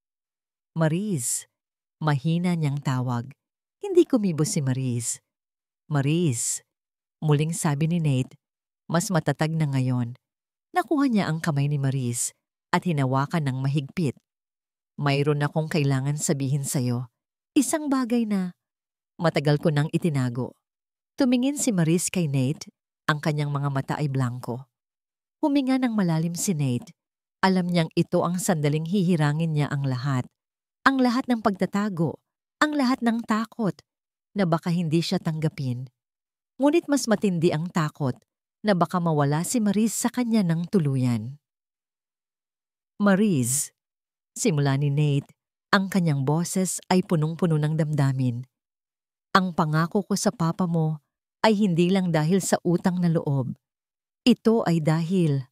Mariz. Mahina niyang tawag. Hindi kumilos si Mariz. Mariz, muling sabi ni Nate, mas matatag na ngayon. Nakuha niya ang kamay ni Mariz at hinawakan ng mahigpit. Mayroon akong kailangan sabihin sa'yo. Isang bagay na matagal ko nang itinago. Tumingin si Maris kay Nate, ang kanyang mga mata ay blanko. Huminga ng malalim si Nate. Alam niyang ito ang sandaling hihirangin niya ang lahat. Ang lahat ng pagtatago, ang lahat ng takot, na baka hindi siya tanggapin. Ngunit mas matindi ang takot na baka mawala si Maris sa kanya ng tuluyan. Maris, simula ni Nate, ang kanyang boses ay punong-puno ng damdamin. Ang pangako ko sa papa mo ay hindi lang dahil sa utang na loob. Ito ay dahil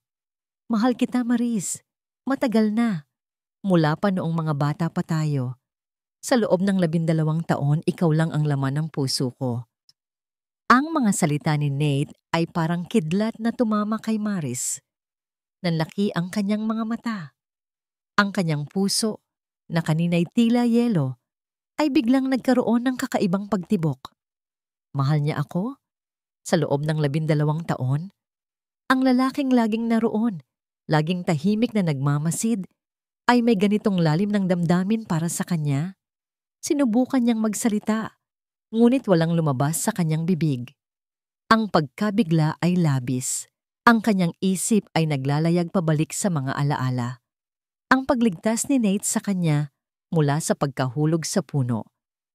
mahal kita, Maris. Matagal na. Mula pa noong mga bata pa tayo. Sa loob ng 12 taon, ikaw lang ang laman ng puso ko. Ang mga salita ni Nate ay parang kidlat na tumama kay Maris. Nanlaki ang kanyang mga mata. Ang kanyang puso, na kanina'y tila yelo, ay biglang nagkaroon ng kakaibang pagtibok. Mahal niya ako? Sa loob ng 12 taon? Ang lalaking laging naroon, laging tahimik na nagmamasid, ay may ganitong lalim ng damdamin para sa kanya? Sinubukan niyang magsalita, ngunit walang lumabas sa kanyang bibig. Ang pagkabigla ay labis. Ang kanyang isip ay naglalayag pabalik sa mga alaala. Ang pagligtas ni Nate sa kanya mula sa pagkahulog sa puno.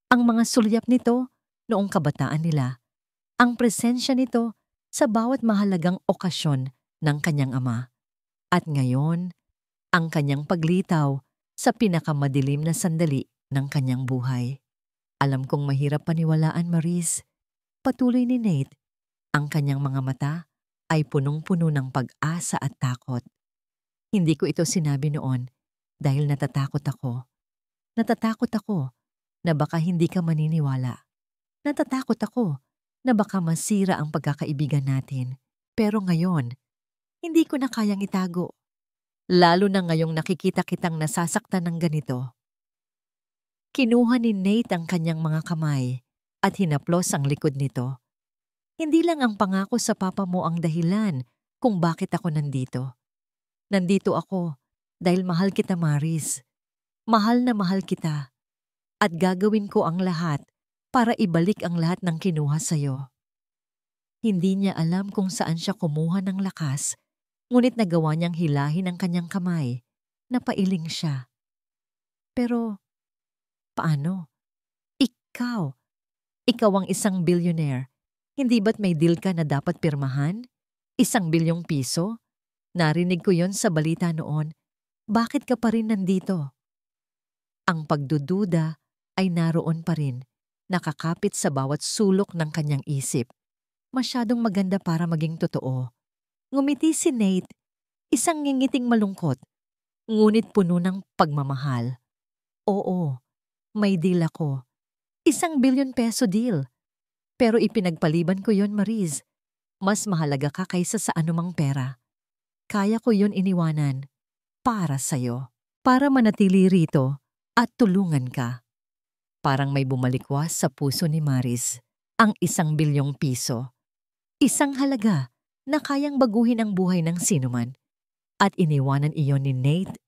Ang mga sulyap nito noong kabataan nila. Ang presensya nito sa bawat mahalagang okasyon ng kanyang ama. At ngayon, ang kanyang paglitaw sa pinakamadilim na sandali ng kanyang buhay. Alam kong mahirap paniwalaan, Maris. Patuloy ni Nate. Ang kanyang mga mata ay punong-puno ng pag-asa at takot. Hindi ko ito sinabi noon dahil natatakot ako. Natatakot ako na baka hindi ka maniniwala. Natatakot ako na baka masira ang pagkakaibigan natin. Pero ngayon, hindi ko na kayang itago. Lalo na ngayong nakikita kitang nasasaktan ng ganito. Kinuha ni Nate ang kanyang mga kamay at hinaplos ang likod nito. Hindi lang ang pangako sa papa mo ang dahilan kung bakit ako nandito. Nandito ako dahil mahal kita, Maris. Mahal na mahal kita. At gagawin ko ang lahat para ibalik ang lahat ng kinuha sa'yo. Hindi niya alam kung saan siya kumuha ng lakas, ngunit nagawa niyang hilahin ang kanyang kamay. Napailing siya. Pero, paano? Ikaw ang isang billionaire. Hindi ba't may deal ka na dapat pirmahan? 1 bilyong piso? Narinig ko yon sa balita noon. Bakit ka pa rin nandito? Ang pagdududa ay naroon pa rin, nakakapit sa bawat sulok ng kanyang isip. Masyadong maganda para maging totoo. Ngumiti si Nate, isang ngingiting malungkot, ngunit puno ng pagmamahal. Oo, may deal ako. 1 billion peso deal. Pero ipinagpaliban ko yon, Maris. Mas mahalaga ka kaysa sa anumang pera. Kaya ko yon iniwanan. Para sa'yo. Para manatili rito at tulungan ka. Parang may bumalikwas sa puso ni Maris ang 1 bilyong piso. Isang halaga na kayang baguhin ang buhay ng sinuman. At iniwanan iyon ni Nate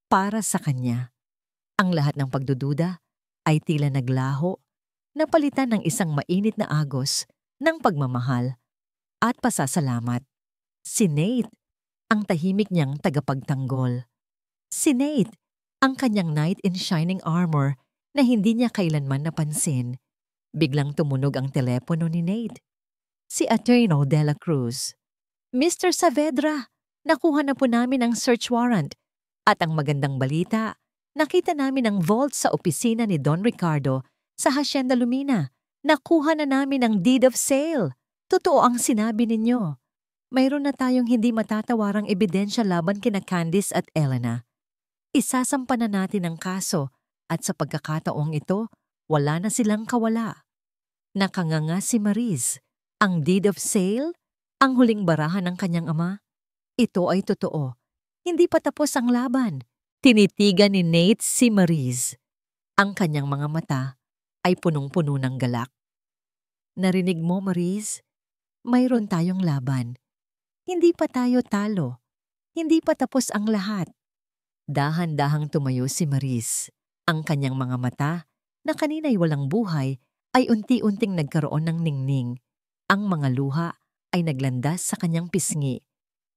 para sa kanya. Ang lahat ng pagdududa ay tila naglaho, napalitan ng isang mainit na agos ng pagmamahal at pasasalamat. Si Nate, ang tahimik niyang tagapagtanggol. Si Nate, ang kanyang knight in shining armor na hindi niya kailanman napansin. Biglang tumunog ang telepono ni Nate. Si Attorney de la Cruz. Mr. Saavedra, nakuha na po namin ang search warrant. At ang magandang balita, nakita namin ang vault sa opisina ni Don Ricardo sa Hacienda Lumina. Nakuha na namin ang deed of sale. Totoo ang sinabi ninyo. Mayroon na tayong hindi matatawarang ebidensya laban kina Candice at Elena. Isasampa na natin ang kaso at sa pagkakataong ito, wala na silang kawala. Nakanganga si Maris. Ang deed of sale? Ang huling barahan ng kanyang ama? Ito ay totoo. Hindi pa tapos ang laban. Tinitigan ni Nate si Maris. Ang kanyang mga mata ay punong-puno ng galak. Narinig mo, Maris? Mayroon tayong laban. Hindi pa tayo talo. Hindi pa tapos ang lahat. Dahan-dahang tumayo si Maris. Ang kanyang mga mata, na kanina'y walang buhay, ay unti-unting nagkaroon ng ningning. Ang mga luha ay naglandas sa kanyang pisngi.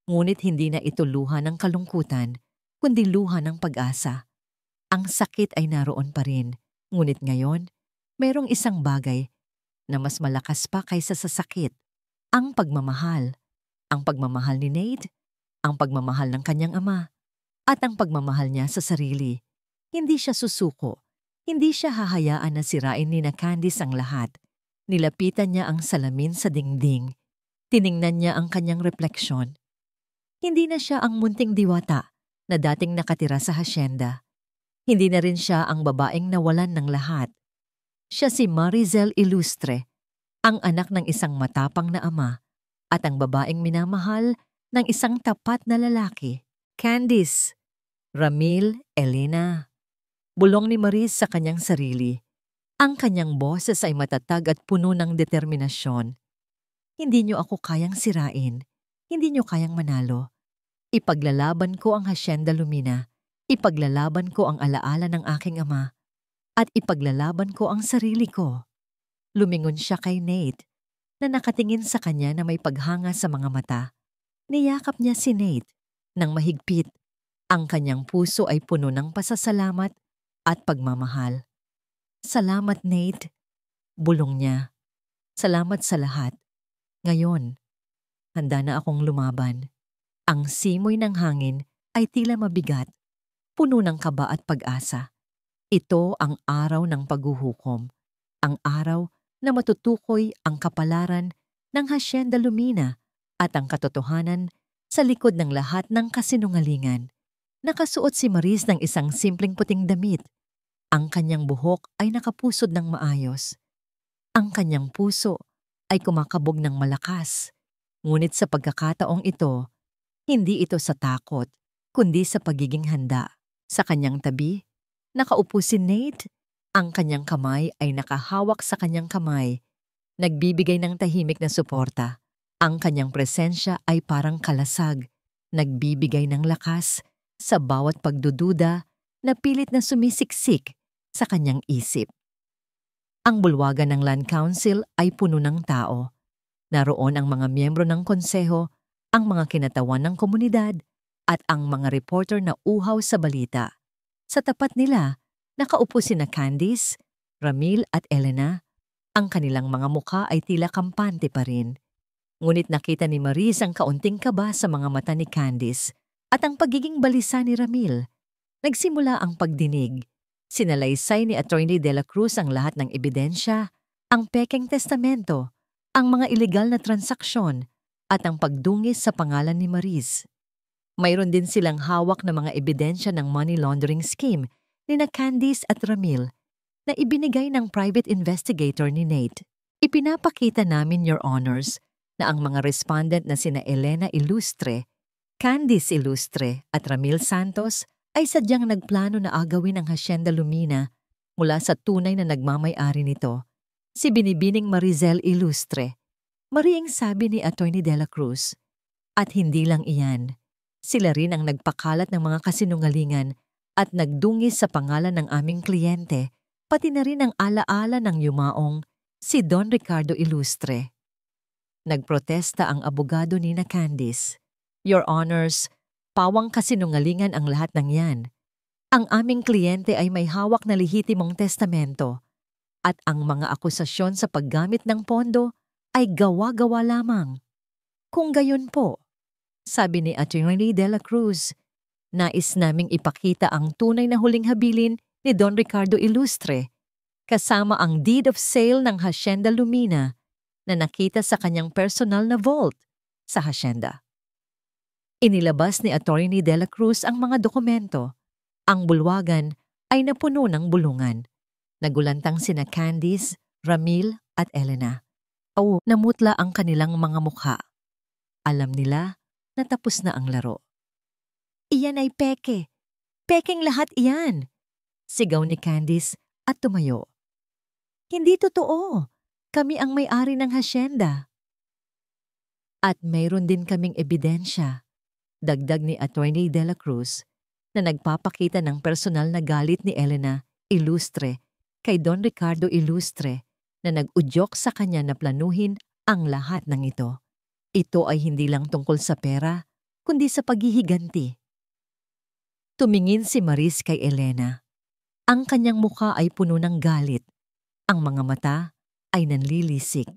Ngunit hindi na ito luha ng kalungkutan, kundi luha ng pag-asa. Ang sakit ay naroon pa rin, ngunit ngayon, merong isang bagay na mas malakas pa kaysa sa sakit. Ang pagmamahal. Ang pagmamahal ni Nate, ang pagmamahal ng kanyang ama, at ang pagmamahal niya sa sarili. Hindi siya susuko. Hindi siya hahayaan na sirain ni na Candice ang lahat. Nilapitan niya ang salamin sa dingding. Tiningnan niya ang kanyang refleksyon. Hindi na siya ang munting diwata na dating nakatira sa hasyenda. Hindi na rin siya ang babaeng nawalan ng lahat. Siya si Marizel Ilustre, ang anak ng isang matapang na ama at ang babaeng minamahal ng isang tapat na lalaki. Candice, Ramil, Elena. Bulong ni Maris sa kanyang sarili. Ang kanyang boses ay matatag at puno ng determinasyon. Hindi niyo ako kayang sirain. Hindi niyo kayang manalo. Ipaglalaban ko ang Hacienda Lumina. Ipaglalaban ko ang alaala ng aking ama. At ipaglalaban ko ang sarili ko. Lumingon siya kay Nate, na nakatingin sa kanya na may paghanga sa mga mata. Niyakap niya si Nate nang mahigpit. Ang kanyang puso ay puno ng pasasalamat at pagmamahal. Salamat, Nate. Bulong niya. Salamat sa lahat. Ngayon, handa na akong lumaban. Ang simoy ng hangin ay tila mabigat, puno ng kaba at pag-asa. Ito ang araw ng paghuhukom. Ang araw na matutukoy ang kapalaran ng Hacienda Lumina at ang katotohanan sa likod ng lahat ng kasinungalingan. Nakasuot si Maris ng isang simpleng puting damit. Ang kanyang buhok ay nakapusod ng maayos. Ang kanyang puso ay kumakabog ng malakas. Ngunit sa pagkakataong ito, hindi ito sa takot, kundi sa pagiging handa. Sa kanyang tabi, nakaupo si Nate. Ang kanyang kamay ay nakahawak sa kanyang kamay, nagbibigay ng tahimik na suporta. Ang kanyang presensya ay parang kalasag, nagbibigay ng lakas sa bawat pagdududa na pilit na sumisiksik sa kanyang isip. Ang bulwagan ng Land Council ay puno ng tao. Naroon ang mga miyembro ng konseho, ang mga kinatawan ng komunidad, at ang mga reporter na uhaw sa balita. Sa tapat nila, nakaupo sina Candice, Ramil at Elena. Ang kanilang mga mukha ay tila kampante pa rin. Ngunit nakita ni Maris ang kaunting kaba sa mga mata ni Candice at ang pagiging balisa ni Ramil. Nagsimula ang pagdinig. Sinalaysay ni Attorney De La Cruz ang lahat ng ebidensya, ang pekeng testamento, ang mga ilegal na transaksyon, at ang pagdungis sa pangalan ni Maris. Mayroon din silang hawak na mga ebidensya ng money laundering scheme ni na Candice at Ramil na ibinigay ng private investigator ni Nate. Ipinapakita namin, Your Honors, na ang mga respondent na sina Elena Ilustre, Candice Ilustre at Ramil Santos ay sadyang nagplano na agawin ang Hacienda Lumina mula sa tunay na nagmamay-ari nito, si Binibining Marizel Ilustre. Mariing sabi ni Attorney De La Cruz. At hindi lang iyan, sila rin ang nagpakalat ng mga kasinungalingan at nagdungis sa pangalan ng aming kliyente, pati na rin ang alaala ng yumaong si Don Ricardo Ilustre. Nagprotesta ang abogado ni na Candice. Your Honors, pawang kasinungalingan ang lahat ng yan. Ang aming kliyente ay may hawak na lehitimong testamento at ang mga akusasyon sa paggamit ng pondo ay gawa-gawa lamang. Kung gayon po, sabi ni Attorney De La Cruz, nais naming ipakita ang tunay na huling habilin ni Don Ricardo Ilustre kasama ang deed of sale ng Hacienda Lumina na nakita sa kanyang personal na vault sa hacienda. Inilabas ni Attorney De La Cruz ang mga dokumento. Ang bulwagan ay napuno ng bulungan. Nagulantang sina Candice, Ramil at Elena. Namutla ang kanilang mga mukha. Alam nila na tapos na ang laro. Iyan ay peke. Pekeng lahat iyan. Sigaw ni Candice at tumayo. Hindi totoo. Kami ang may-ari ng hacienda. At mayroon din kaming ebidensya, dagdag ni Attorney De La Cruz, na nagpapakita ng personal na galit ni Elena Ilustre kay Don Ricardo Ilustre na nag-udyok sa kanya na planuhin ang lahat ng ito. Ito ay hindi lang tungkol sa pera, kundi sa paghihiganti. Tumingin si Maris kay Elena. Ang kanyang mukha ay puno ng galit. Ang mga mata ay nanlilisik.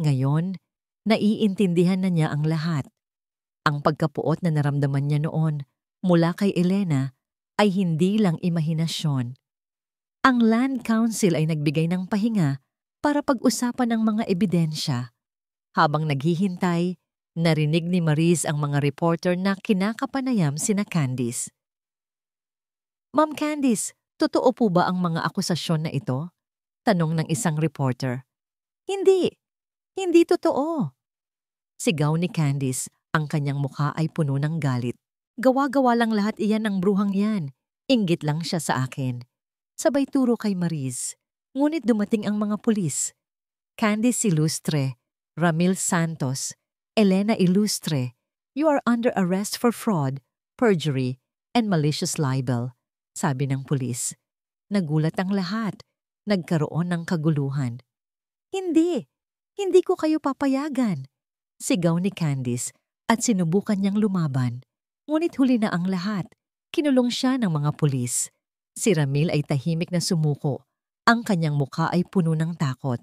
Ngayon, naiintindihan na niya ang lahat. Ang pagkapuot na naramdaman niya noon mula kay Elena ay hindi lang imahinasyon. Ang Land Council ay nagbigay ng pahinga para pag-usapan ang mga ebidensya. Habang naghihintay, narinig ni Maris ang mga reporter na kinakapanayam sina Candice. "Ma'am Candice, totoo po ba ang mga akusasyon na ito?" Tanong ng isang reporter. Hindi totoo." Sigaw ni Candice, ang kanyang mukha ay puno ng galit. "Gawa-gawa lang lahat iyan ng bruhang yan. Inggit lang siya sa akin." Sabay turo kay Maris. Ngunit dumating ang mga pulis. "Candice Ilustre, Ramil Santos, Elena Ilustre, you are under arrest for fraud, perjury, and malicious libel," sabi ng pulis. Nagulat ang lahat. Nagkaroon ng kaguluhan. Hindi ko kayo papayagan," sigaw ni Candice at sinubukan niyang lumaban. Ngunit huli na ang lahat. Kinulong siya ng mga pulis. Si Ramil ay tahimik na sumuko. Ang kanyang mukha ay puno ng takot.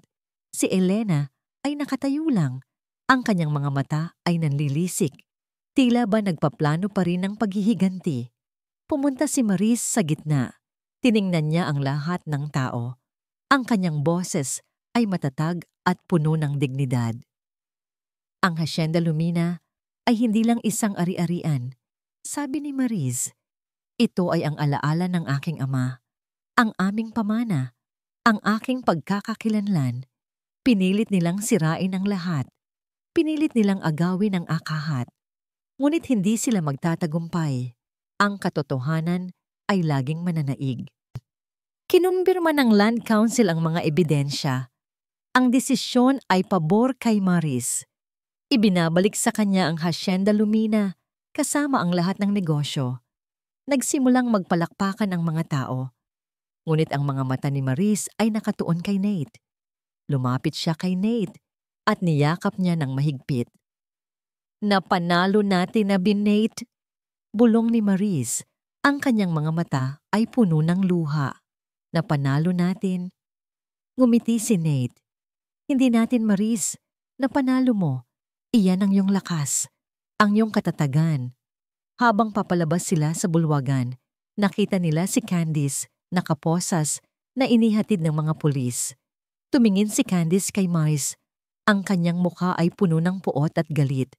Si Elena ay nakatayo lang. Ang kanyang mga mata ay nanlilisik. Tila ba nagpaplano pa rin ng paghihiganti. Pumunta si Maris sa gitna. Tiningnan niya ang lahat ng tao. Ang kanyang boses ay matatag at puno ng dignidad. "Ang Hacienda Lumina ay hindi lang isang ari-arian," sabi ni Maris. "Ito ay ang alaala ng aking ama, ang aming pamana, ang aking pagkakakilanlan. Pinilit nilang sirain ang lahat. Pinilit nilang agawin ang akahat. Ngunit hindi sila magtatagumpay. Ang katotohanan ay laging mananaig." Kinumpirma ng Land Council ang mga ebidensya. Ang desisyon ay pabor kay Maris. Ibinabalik sa kanya ang Hacienda Lumina kasama ang lahat ng negosyo. Nagsimulang magpalakpakan ang mga tao. Ngunit ang mga mata ni Maris ay nakatuon kay Nate. Lumapit siya kay Nate at niyakap niya ng mahigpit. "Napanalo natin na Nate," bulong ni Maris. Ang kanyang mga mata ay puno ng luha. "Napanalo natin." Ngumiti si Nate. "Hindi natin, Maris. Napanalo mo. Iyan ang iyong lakas, ang iyong katatagan." Habang papalabas sila sa bulwagan, nakita nila si Candice, nakaposas, na inihatid ng mga pulis. Tumingin si Candice kay Maris. Ang kanyang mukha ay puno ng puot at galit.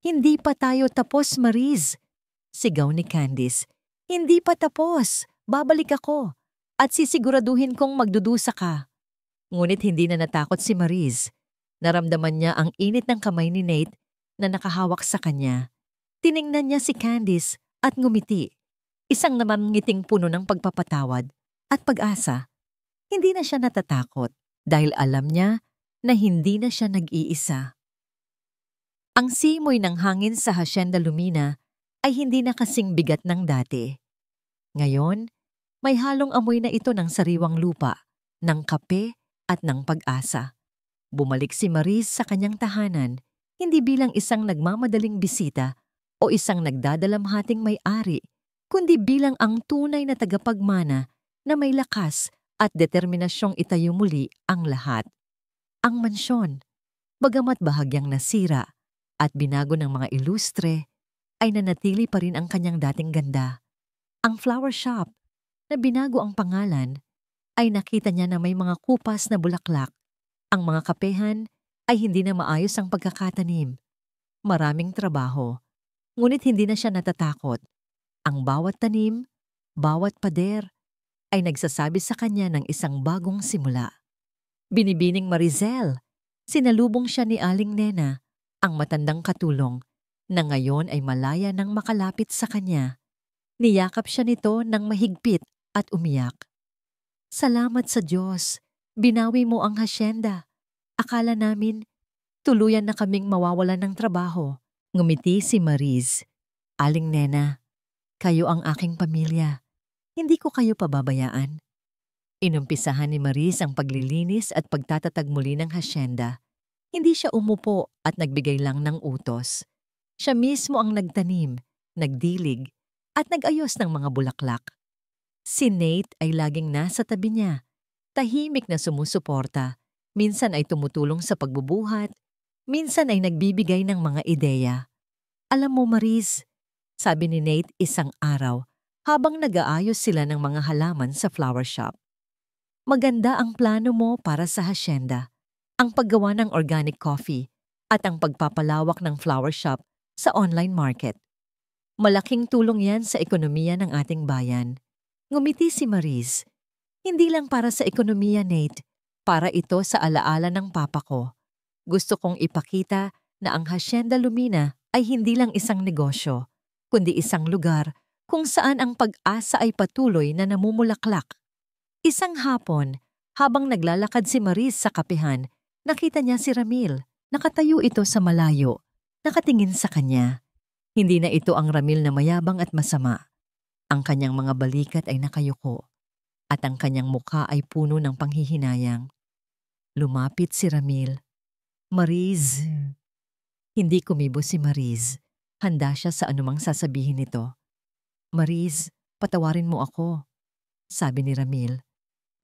"Hindi pa tayo tapos, Maris," sigaw ni Candice. "Hindi pa tapos. Babalik ako. At sisiguraduhin kong magdudusa ka." Ngunit hindi na natakot si Maris. Naramdaman niya ang init ng kamay ni Nate na nakahawak sa kanya. Tiningnan niya si Candice at ngumiti. Isang namangiting puno ng pagpapatawad at pag-asa. Hindi na siya natatakot dahil alam niya na hindi na siya nag-iisa. Ang simoy ng hangin sa Hacienda Lumina ay hindi na kasing bigat ng dati. Ngayon, may halong amoy na ito ng sariwang lupa, ng kape at ng pag-asa. Bumalik si Maris sa kanyang tahanan, hindi bilang isang nagmamadaling bisita o isang nagdadalamhating may-ari, kundi bilang ang tunay na tagapagmana na may lakas at determinasyong itayo muli ang lahat. Ang mansyon, bagamat bahagyang nasira at binago ng mga ilustre, ay nanatili pa rin ang kanyang dating ganda. Ang flower shop, na binago ang pangalan, ay nakita niya na may mga kupas na bulaklak. Ang mga kapehan ay hindi na maayos ang pagkakatanim. Maraming trabaho, ngunit hindi na siya natatakot. Ang bawat tanim, bawat pader, ay nagsasabi sa kanya ng isang bagong simula. Binibining Marizel, sinalubong siya ni Aling Nena, ang matandang katulong, na ngayon ay malaya nang makalapit sa kanya. Niyakap siya nito ng mahigpit at umiyak. "Salamat sa Diyos, binawi mo ang hasyenda. Akala namin, tuluyan na kaming mawawalan ng trabaho." Ngumiti si Maris. "Aling Nena, Kayo ang aking pamilya. Hindi ko kayo pababayaan. Inumpisahan ni Maris ang paglilinis at pagtatatag muli ng hasyenda. Hindi siya umupo at nagbigay lang ng utos. Siya mismo ang nagtanim, nagdilig, at nag-ayos ng mga bulaklak. Si Nate ay laging nasa tabi niya, tahimik na sumusuporta. Minsan ay tumutulong sa pagbubuhat, minsan ay nagbibigay ng mga ideya. Alam mo, Maris, sabi ni Nate isang araw habang nag-aayos sila ng mga halaman sa flower shop. Maganda ang plano mo para sa hasyenda, ang paggawa ng organic coffee at ang pagpapalawak ng flower shop sa online market. Malaking tulong yan sa ekonomiya ng ating bayan. Ngumiti si Maris. Hindi lang para sa ekonomiya, Nate. Para ito sa alaala ng papa ko. Gusto kong ipakita na ang Hacienda Lumina ay hindi lang isang negosyo, kundi isang lugar kung saan ang pag-asa ay patuloy na namumulaklak. Isang hapon, habang naglalakad si Maris sa kapihan, nakita niya si Ramil. Nakatayo ito sa malayo, nakatingin sa kanya. Hindi na ito ang Ramil na mayabang at masama. Ang kanyang mga balikat ay nakayuko, at ang kanyang mukha ay puno ng panghihinayang. Lumapit si Ramil. Mariz. Hindi kumibo si Mariz. Handa siya sa anumang sasabihin nito. Mariz, patawarin mo ako, sabi ni Ramil.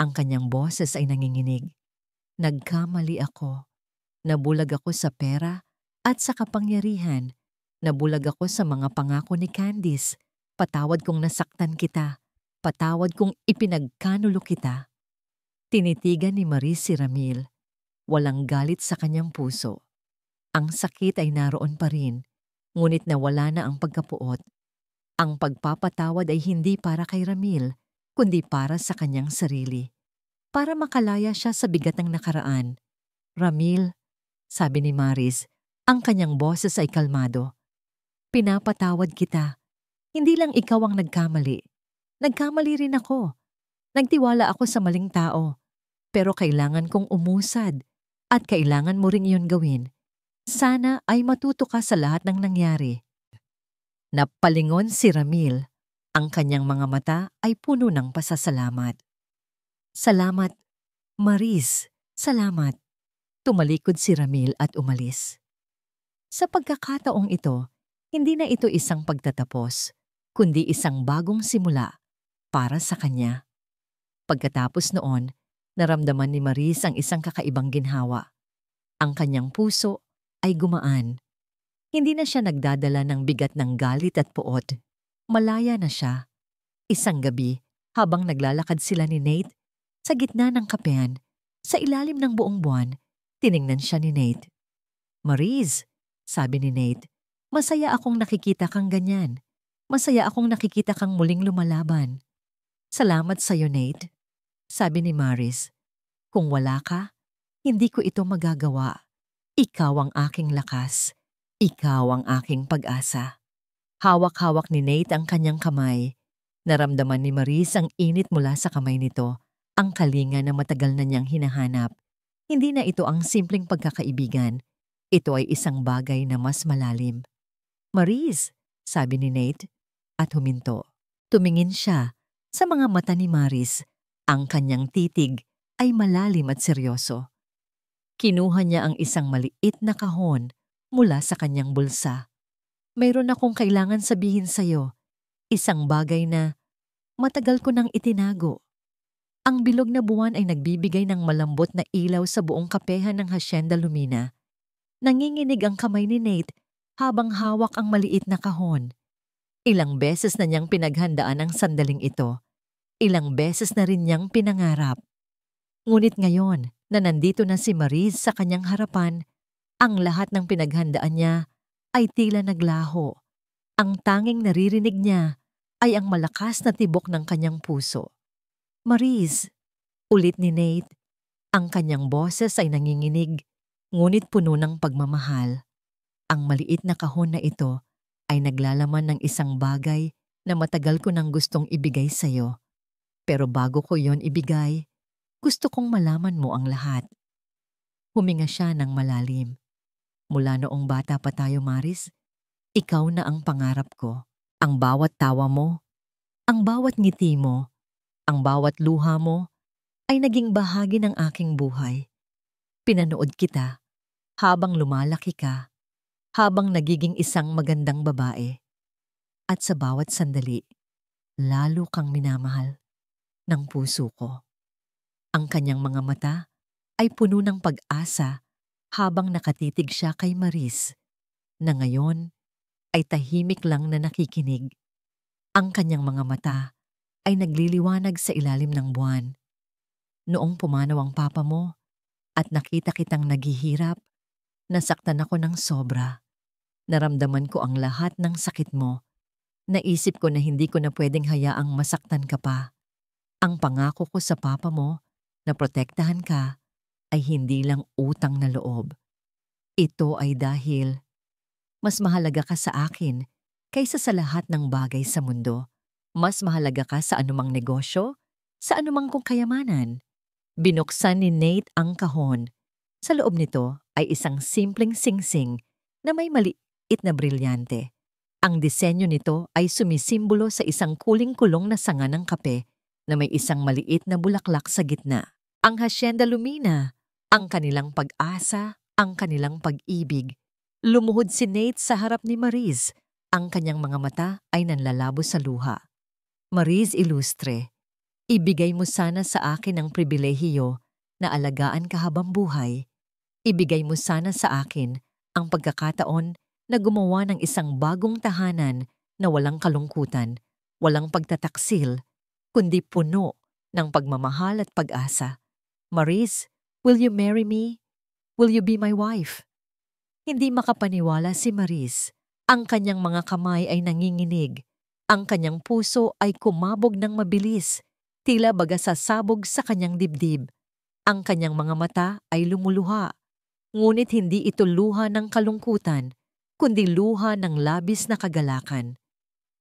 Ang kanyang boses ay nanginginig. Nagkamali ako. Nabulag ako sa pera at sa kapangyarihan. Nabulag ako sa mga pangako ni Candice. Patawad kong nasaktan kita. Patawad kong ipinagkanulo kita. Tinitigan ni Maris si Ramil. Walang galit sa kanyang puso. Ang sakit ay naroon pa rin, ngunit nawala na ang pagkapuot. Ang pagpapatawad ay hindi para kay Ramil, kundi para sa kanyang sarili. Para makalaya siya sa bigat ng nakaraan. Ramil, sabi ni Maris, ang kanyang boses ay kalmado. Pinapatawad kita. Hindi lang ikaw ang nagkamali. Nagkamali rin ako. Nagtiwala ako sa maling tao. Pero kailangan kong umusad at kailangan mo ring iyon gawin. Sana ay matuto ka sa lahat ng nangyari. Napalingon si Ramil. Ang kanyang mga mata ay puno ng pasasalamat. Salamat, Maris. Salamat. Tumalikod si Ramil at umalis. Sa pagkakataong ito, hindi na ito isang pagtatapos, kundi isang bagong simula para sa kanya. Pagkatapos noon, naramdaman ni Maris ang isang kakaibang ginhawa. Ang kanyang puso ay gumaan. Hindi na siya nagdadala ng bigat ng galit at puot. Malaya na siya. Isang gabi, habang naglalakad sila ni Nate, sa gitna ng kapehan, sa ilalim ng buong buwan, tiningnan siya ni Nate. Maris, sabi ni Nate, masaya akong nakikita kang ganyan. Masaya akong nakikita kang muling lumalaban. Salamat sa'yo, Nate, sabi ni Maris. Kung wala ka, hindi ko ito magagawa. Ikaw ang aking lakas. Ikaw ang aking pag-asa. Hawak-hawak ni Nate ang kanyang kamay. Naramdaman ni Maris ang init mula sa kamay nito, ang kalinga na matagal na niyang hinahanap. Hindi na ito ang simpleng pagkakaibigan. Ito ay isang bagay na mas malalim. Maris, sabi ni Nate, at huminto. Tumingin siya sa mga mata ni Maris. Ang kanyang titig ay malalim at seryoso. Kinuha niya ang isang maliit na kahon mula sa kanyang bulsa. Mayroon akong kailangan sabihin sa'yo. Isang bagay na matagal ko nang itinago. Ang bilog na buwan ay nagbibigay ng malambot na ilaw sa buong kapehan ng Hacienda Lumina. Nanginginig ang kamay ni Nate habang hawak ang maliit na kahon. Ilang beses na niyang pinaghandaan ang sandaling ito. Ilang beses na rin niyang pinangarap. Ngunit ngayon na nandito na si Maris sa kanyang harapan, ang lahat ng pinaghandaan niya ay tila naglaho. Ang tanging naririnig niya ay ang malakas na tibok ng kanyang puso. Maris, ulit ni Nate. Ang kanyang boses ay nanginginig, ngunit puno ng pagmamahal. Ang maliit na kahon na ito ay naglalaman ng isang bagay na matagal ko nang gustong ibigay sa'yo. Pero bago ko yon ibigay, gusto kong malaman mo ang lahat. Huminga siya ng malalim. Mula noong bata pa tayo, Maris, ikaw na ang pangarap ko. Ang bawat tawa mo, ang bawat ngiti mo, ang bawat luha mo ay naging bahagi ng aking buhay. Pinanood kita habang lumalaki ka, habang nagiging isang magandang babae. At sa bawat sandali, lalo kang minamahal ng puso ko. Ang kanyang mga mata ay puno ng pag-asa habang nakatitig siya kay Maris, na ngayon ay tahimik lang na nakikinig. Ang kanyang mga mata ay nagliliwanag sa ilalim ng buwan. Noong pumanaw ang papa mo at nakita kitang naghihirap, nasaktan ako ng sobra. Naramdaman ko ang lahat ng sakit mo. Naisip ko na hindi ko na pwedeng hayaang masaktan ka pa. Ang pangako ko sa papa mo na protektahan ka ay hindi lang utang na loob. Ito ay dahil mas mahalaga ka sa akin kaysa sa lahat ng bagay sa mundo. Mas mahalaga ka sa anumang negosyo, sa anumang kong kayamanan. Binuksan ni Nate ang kahon. Sa loob nito ay isang simpleng singsing na may maliit na brilyante. Ang disenyo nito ay sumisimbolo sa isang kuling-kulong na sanga ng kape na may isang maliit na bulaklak sa gitna. Ang Hacienda Lumina, ang kanilang pag-asa, ang kanilang pag-ibig. Lumuhod si Nate sa harap ni Maris. Ang kanyang mga mata ay nanlalabo sa luha. Maris Ilustre, ibigay mo sana sa akin ang pribilehiyo na alagaan ka habang buhay. Ibigay mo sana sa akin ang pagkakataon na gumawa ng isang bagong tahanan na walang kalungkutan, walang pagtataksil, kundi puno ng pagmamahal at pag-asa. Maris, will you marry me? Will you be my wife? Hindi makapaniwala si Maris. Ang kanyang mga kamay ay nanginginig. Ang kanyang puso ay kumabog ng mabilis, tila baga sasabog sa kanyang dibdib. Ang kanyang mga mata ay lumuluha, ngunit hindi ito luha ng kalungkutan, kundi luha ng labis na kagalakan.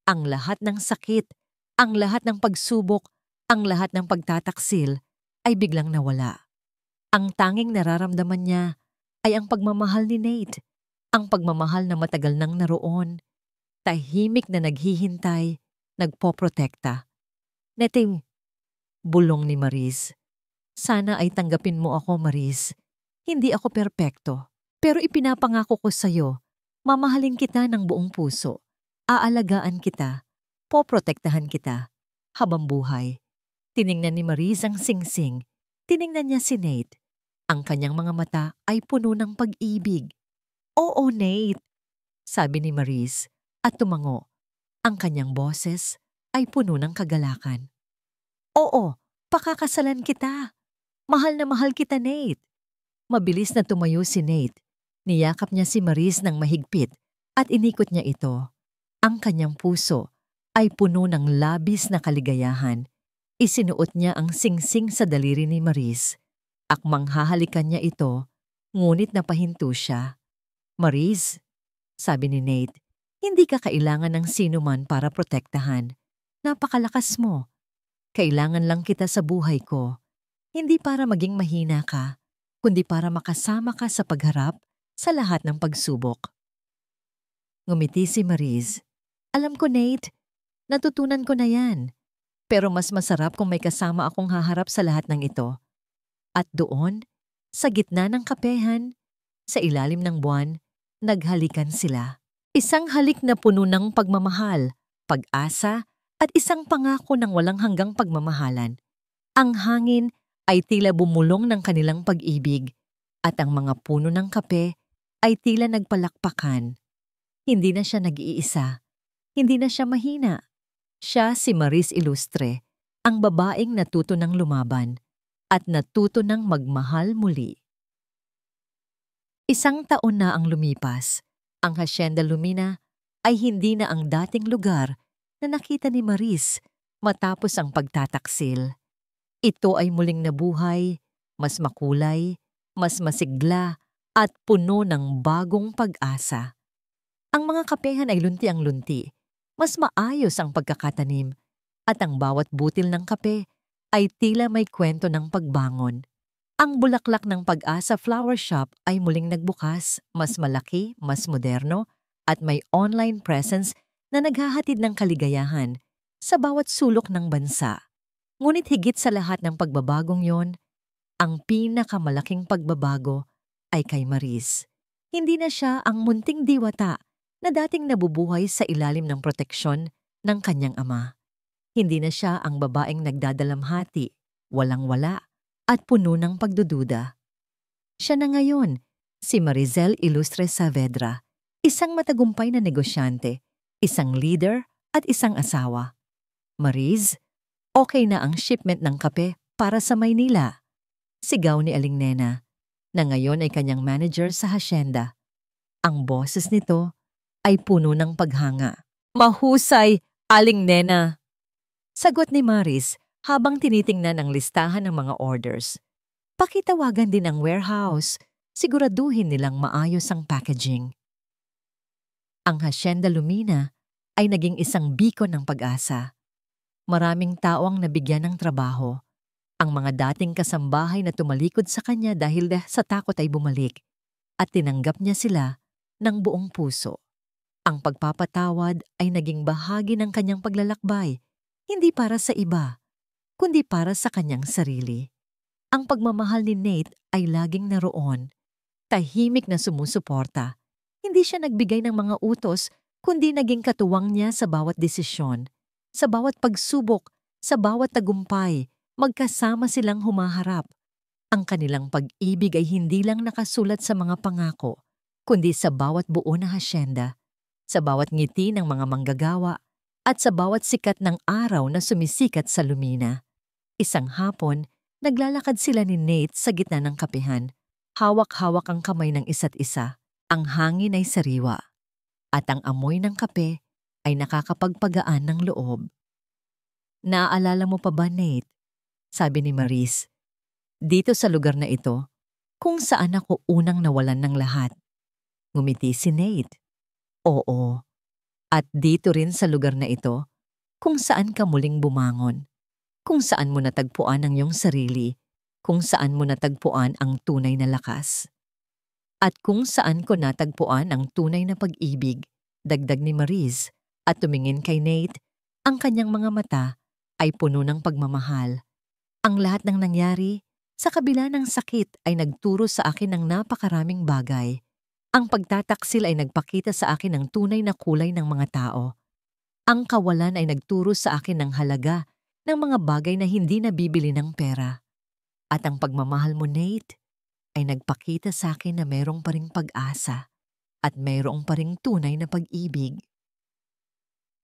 Ang lahat ng sakit, ang lahat ng pagsubok, ang lahat ng pagtataksil ay biglang nawala. Ang tanging nararamdaman niya ay ang pagmamahal ni Nate, ang pagmamahal na matagal nang naroon, tahimik na naghihintay, nagpoprotekta. Neting, bulong ni Maris. Sana ay tanggapin mo ako, Maris. Hindi ako perpekto, pero ipinapangako ko sa'yo, mamahalin kita ng buong puso, aalagaan kita, poprotektahan kita, habang buhay. Tiningnan ni Maris ang singsing, tiningnan niya si Nate. Ang kanyang mga mata ay puno ng pag-ibig. Oo, Nate, sabi ni Maris at tumango. Ang kanyang boses ay puno ng kagalakan. Oo, pakakasalan kita. Mahal na mahal kita, Nate. Mabilis na tumayo si Nate. Niyakap niya si Maris ng mahigpit at inikot niya ito. Ang kanyang puso ay puno ng labis na kaligayahan. Isinuot niya ang singsing sa daliri ni Maris. Akmang hahalikan niya ito, ngunit napahinto siya. Maris, sabi ni Nate, hindi ka kailangan ng sinuman para protektahan. Napakalakas mo. Kailangan lang kita sa buhay ko. Hindi para maging mahina ka, kundi para makasama ka sa pagharap sa lahat ng pagsubok. Ngumiti si Maris. Alam ko, Nate, natutunan ko na yan. Pero mas masarap kung may kasama akong haharap sa lahat ng ito. At doon, sa gitna ng kapehan, sa ilalim ng buwan, naghalikan sila. Isang halik na puno ng pagmamahal, pag-asa, at isang pangako ng walang hanggang pagmamahalan. Ang hangin ay tila bumulong ng kanilang pag-ibig, at ang mga puno ng kape ay tila nagpalakpakan. Hindi na siya nag-iisa. Hindi na siya mahina. Siya si Maris Ilustre, ang babaeng natuto ng lumaban at natuto ng magmahal muli. Isang taon na ang lumipas. Ang Hacienda Lumina ay hindi na ang dating lugar na nakita ni Maris matapos ang pagtataksil. Ito ay muling nabuhay, mas makulay, mas masigla at puno ng bagong pag-asa. Ang mga kapehan ay lunti ang lunti. Mas maayos ang pagkakatanim at ang bawat butil ng kape ay tila may kwento ng pagbangon. Ang bulaklak ng Pag-asa Flower Shop ay muling nagbukas, mas malaki, mas moderno, at may online presence na naghahatid ng kaligayahan sa bawat sulok ng bansa. Ngunit higit sa lahat ng pagbabagong yon, ang pinakamalaking pagbabago ay kay Maris. Hindi na siya ang munting diwata na dating nabubuhay sa ilalim ng proteksyon ng kanyang ama. Hindi na siya ang babaeng nagdadalamhati, walang-wala, at puno ng pagdududa. Siya na ngayon, si Marizel Ilustre Saavedra, isang matagumpay na negosyante, isang leader at isang asawa. Mariz, okay na ang shipment ng kape para sa Maynila. Sigaw ni Aling Nena, na ngayon ay kanyang manager sa hasyenda. Ang boses nito ay puno ng paghanga. Mahusay, Aling Nena! Sagot ni Maris habang tinitingnan ang listahan ng mga orders. Pakitawagan din ang warehouse, siguraduhin nilang maayos ang packaging. Ang Hacienda Lumina ay naging isang beacon ng pag-asa. Maraming tao ang nabigyan ng trabaho. Ang mga dating kasambahay na tumalikod sa kanya dahil sa takot ay bumalik at tinanggap niya sila ng buong puso. Ang pagpapatawad ay naging bahagi ng kanyang paglalakbay, hindi para sa iba, kundi para sa kanyang sarili. Ang pagmamahal ni Nate ay laging naroon, tahimik na sumusuporta. Hindi siya nagbigay ng mga utos, kundi naging katuwang niya sa bawat desisyon, sa bawat pagsubok, sa bawat tagumpay. Magkasama silang humaharap. Ang kanilang pag-ibig ay hindi lang nakasulat sa mga pangako, kundi sa bawat buo na hasyenda, sa bawat ngiti ng mga manggagawa, at sa bawat sikat ng araw na sumisikat sa Lumina. Isang hapon, naglalakad sila ni Nate sa gitna ng kapihan. Hawak-hawak ang kamay ng isa't isa. Ang hangin ay sariwa, at ang amoy ng kape ay nakakapagpagaan ng loob. Naaalala mo pa ba, Nate? Sabi ni Maris, dito sa lugar na ito, kung saan ako unang nawalan ng lahat. Ngumiti si Nate. Oo. At dito rin sa lugar na ito, kung saan ka muling bumangon. Kung saan mo natagpuan ang iyong sarili. Kung saan mo natagpuan ang tunay na lakas. At kung saan ko natagpuan ang tunay na pag-ibig, dagdag ni Maris, at tumingin kay Nate, ang kanyang mga mata ay puno ng pagmamahal. Ang lahat ng nangyari, sa kabila ng sakit ay nagturo sa akin ng napakaraming bagay. Ang pagtataksil ay nagpakita sa akin ng tunay na kulay ng mga tao. Ang kawalan ay nagturo sa akin ng halaga ng mga bagay na hindi nabibili ng pera. At ang pagmamahal mo, Nate, ay nagpakita sa akin na mayroong pa ring pag-asa at mayroong pa ring tunay na pag-ibig.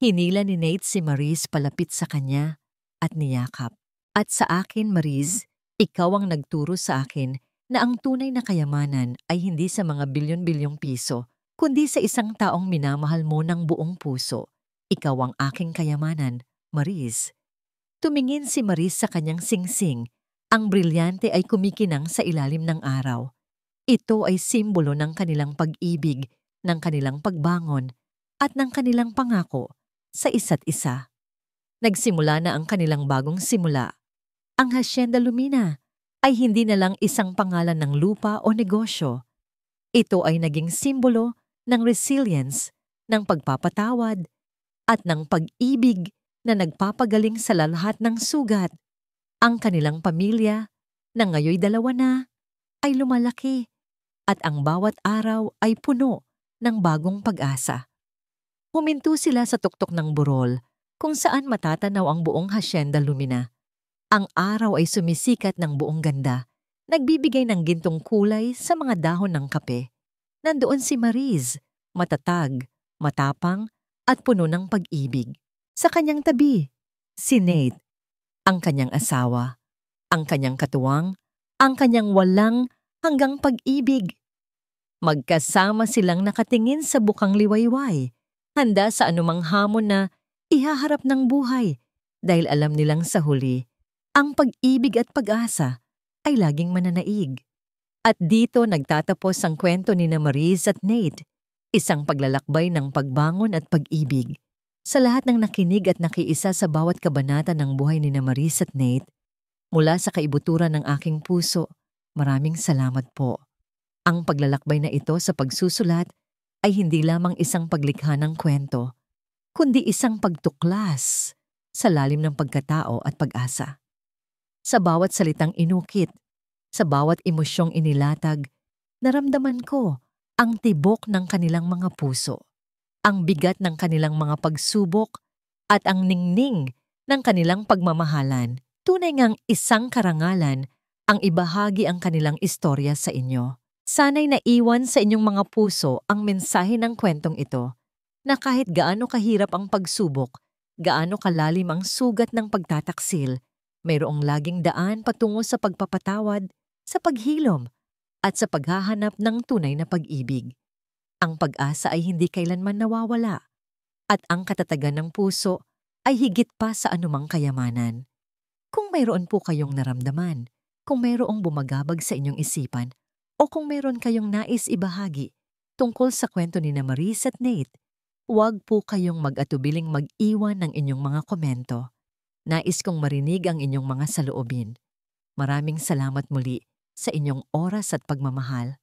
Hinila ni Nate si Maris palapit sa kanya at niyakap. At sa akin, Maris, ikaw ang nagturo sa akin na ang tunay na kayamanan ay hindi sa mga bilyon-bilyong piso, kundi sa isang taong minamahal mo ng buong puso. Ikaw ang aking kayamanan, Maris. Tumingin si Maris sa kanyang singsing. Ang brilyante ay kumikinang sa ilalim ng araw. Ito ay simbolo ng kanilang pag-ibig, ng kanilang pagbangon, at ng kanilang pangako sa isa't isa. Nagsimula na ang kanilang bagong simula. Ang Hacienda Lumina ay hindi na lang isang pangalan ng lupa o negosyo. Ito ay naging simbolo ng resilience, ng pagpapatawad, at ng pag-ibig na nagpapagaling sa lahat ng sugat. Ang kanilang pamilya, na ngayoy dalawa na, ay lumalaki at ang bawat araw ay puno ng bagong pag-asa. Huminto sila sa tuktok ng burol kung saan matatanaw ang buong Hacienda Lumina. Ang araw ay sumisikat ng buong ganda, nagbibigay ng gintong kulay sa mga dahon ng kape. Nandoon si Maris, matatag, matapang, at puno ng pag-ibig. Sa kanyang tabi, si Nate, ang kanyang asawa, ang kanyang katuwang, ang kanyang walang hanggang pag-ibig. Magkasama silang nakatingin sa bukang liwayway, handa sa anumang hamon na ihaharap ng buhay dahil alam nilang sa huli, ang pag-ibig at pag-asa ay laging mananaig. At dito nagtatapos ang kwento ni Maris at Nate, isang paglalakbay ng pagbangon at pag-ibig. Sa lahat ng nakinig at nakiisa sa bawat kabanata ng buhay ni Maris at Nate, mula sa kaibuturan ng aking puso, maraming salamat po. Ang paglalakbay na ito sa pagsusulat ay hindi lamang isang paglikha ng kwento. kundi isang pagtuklas sa lalim ng pagkatao at pag-asa. Sa bawat salitang inukit, sa bawat emosyong inilatag, naramdaman ko ang tibok ng kanilang mga puso, ang bigat ng kanilang mga pagsubok, at ang ningning ng kanilang pagmamahalan. Tunay ngang isang karangalan ang ibahagi ang kanilang istorya sa inyo. Sana'y naiwan sa inyong mga puso ang mensahe ng kwentong ito, na kahit gaano kahirap ang pagsubok, gaano kalalim ang sugat ng pagtataksil, mayroong laging daan patungo sa pagpapatawad, sa paghilom, at sa paghahanap ng tunay na pag-ibig. Ang pag-asa ay hindi kailanman nawawala, at ang katatagan ng puso ay higit pa sa anumang kayamanan. Kung mayroon po kayong naramdaman, kung mayroong bumagabag sa inyong isipan, o kung mayroon kayong nais ibahagi tungkol sa kwento ni Maris at Nate, huwag po kayong mag-atubiling mag-iwan ng inyong mga komento. Nais kong marinig ang inyong mga saloobin. Maraming salamat muli sa inyong oras at pagmamahal.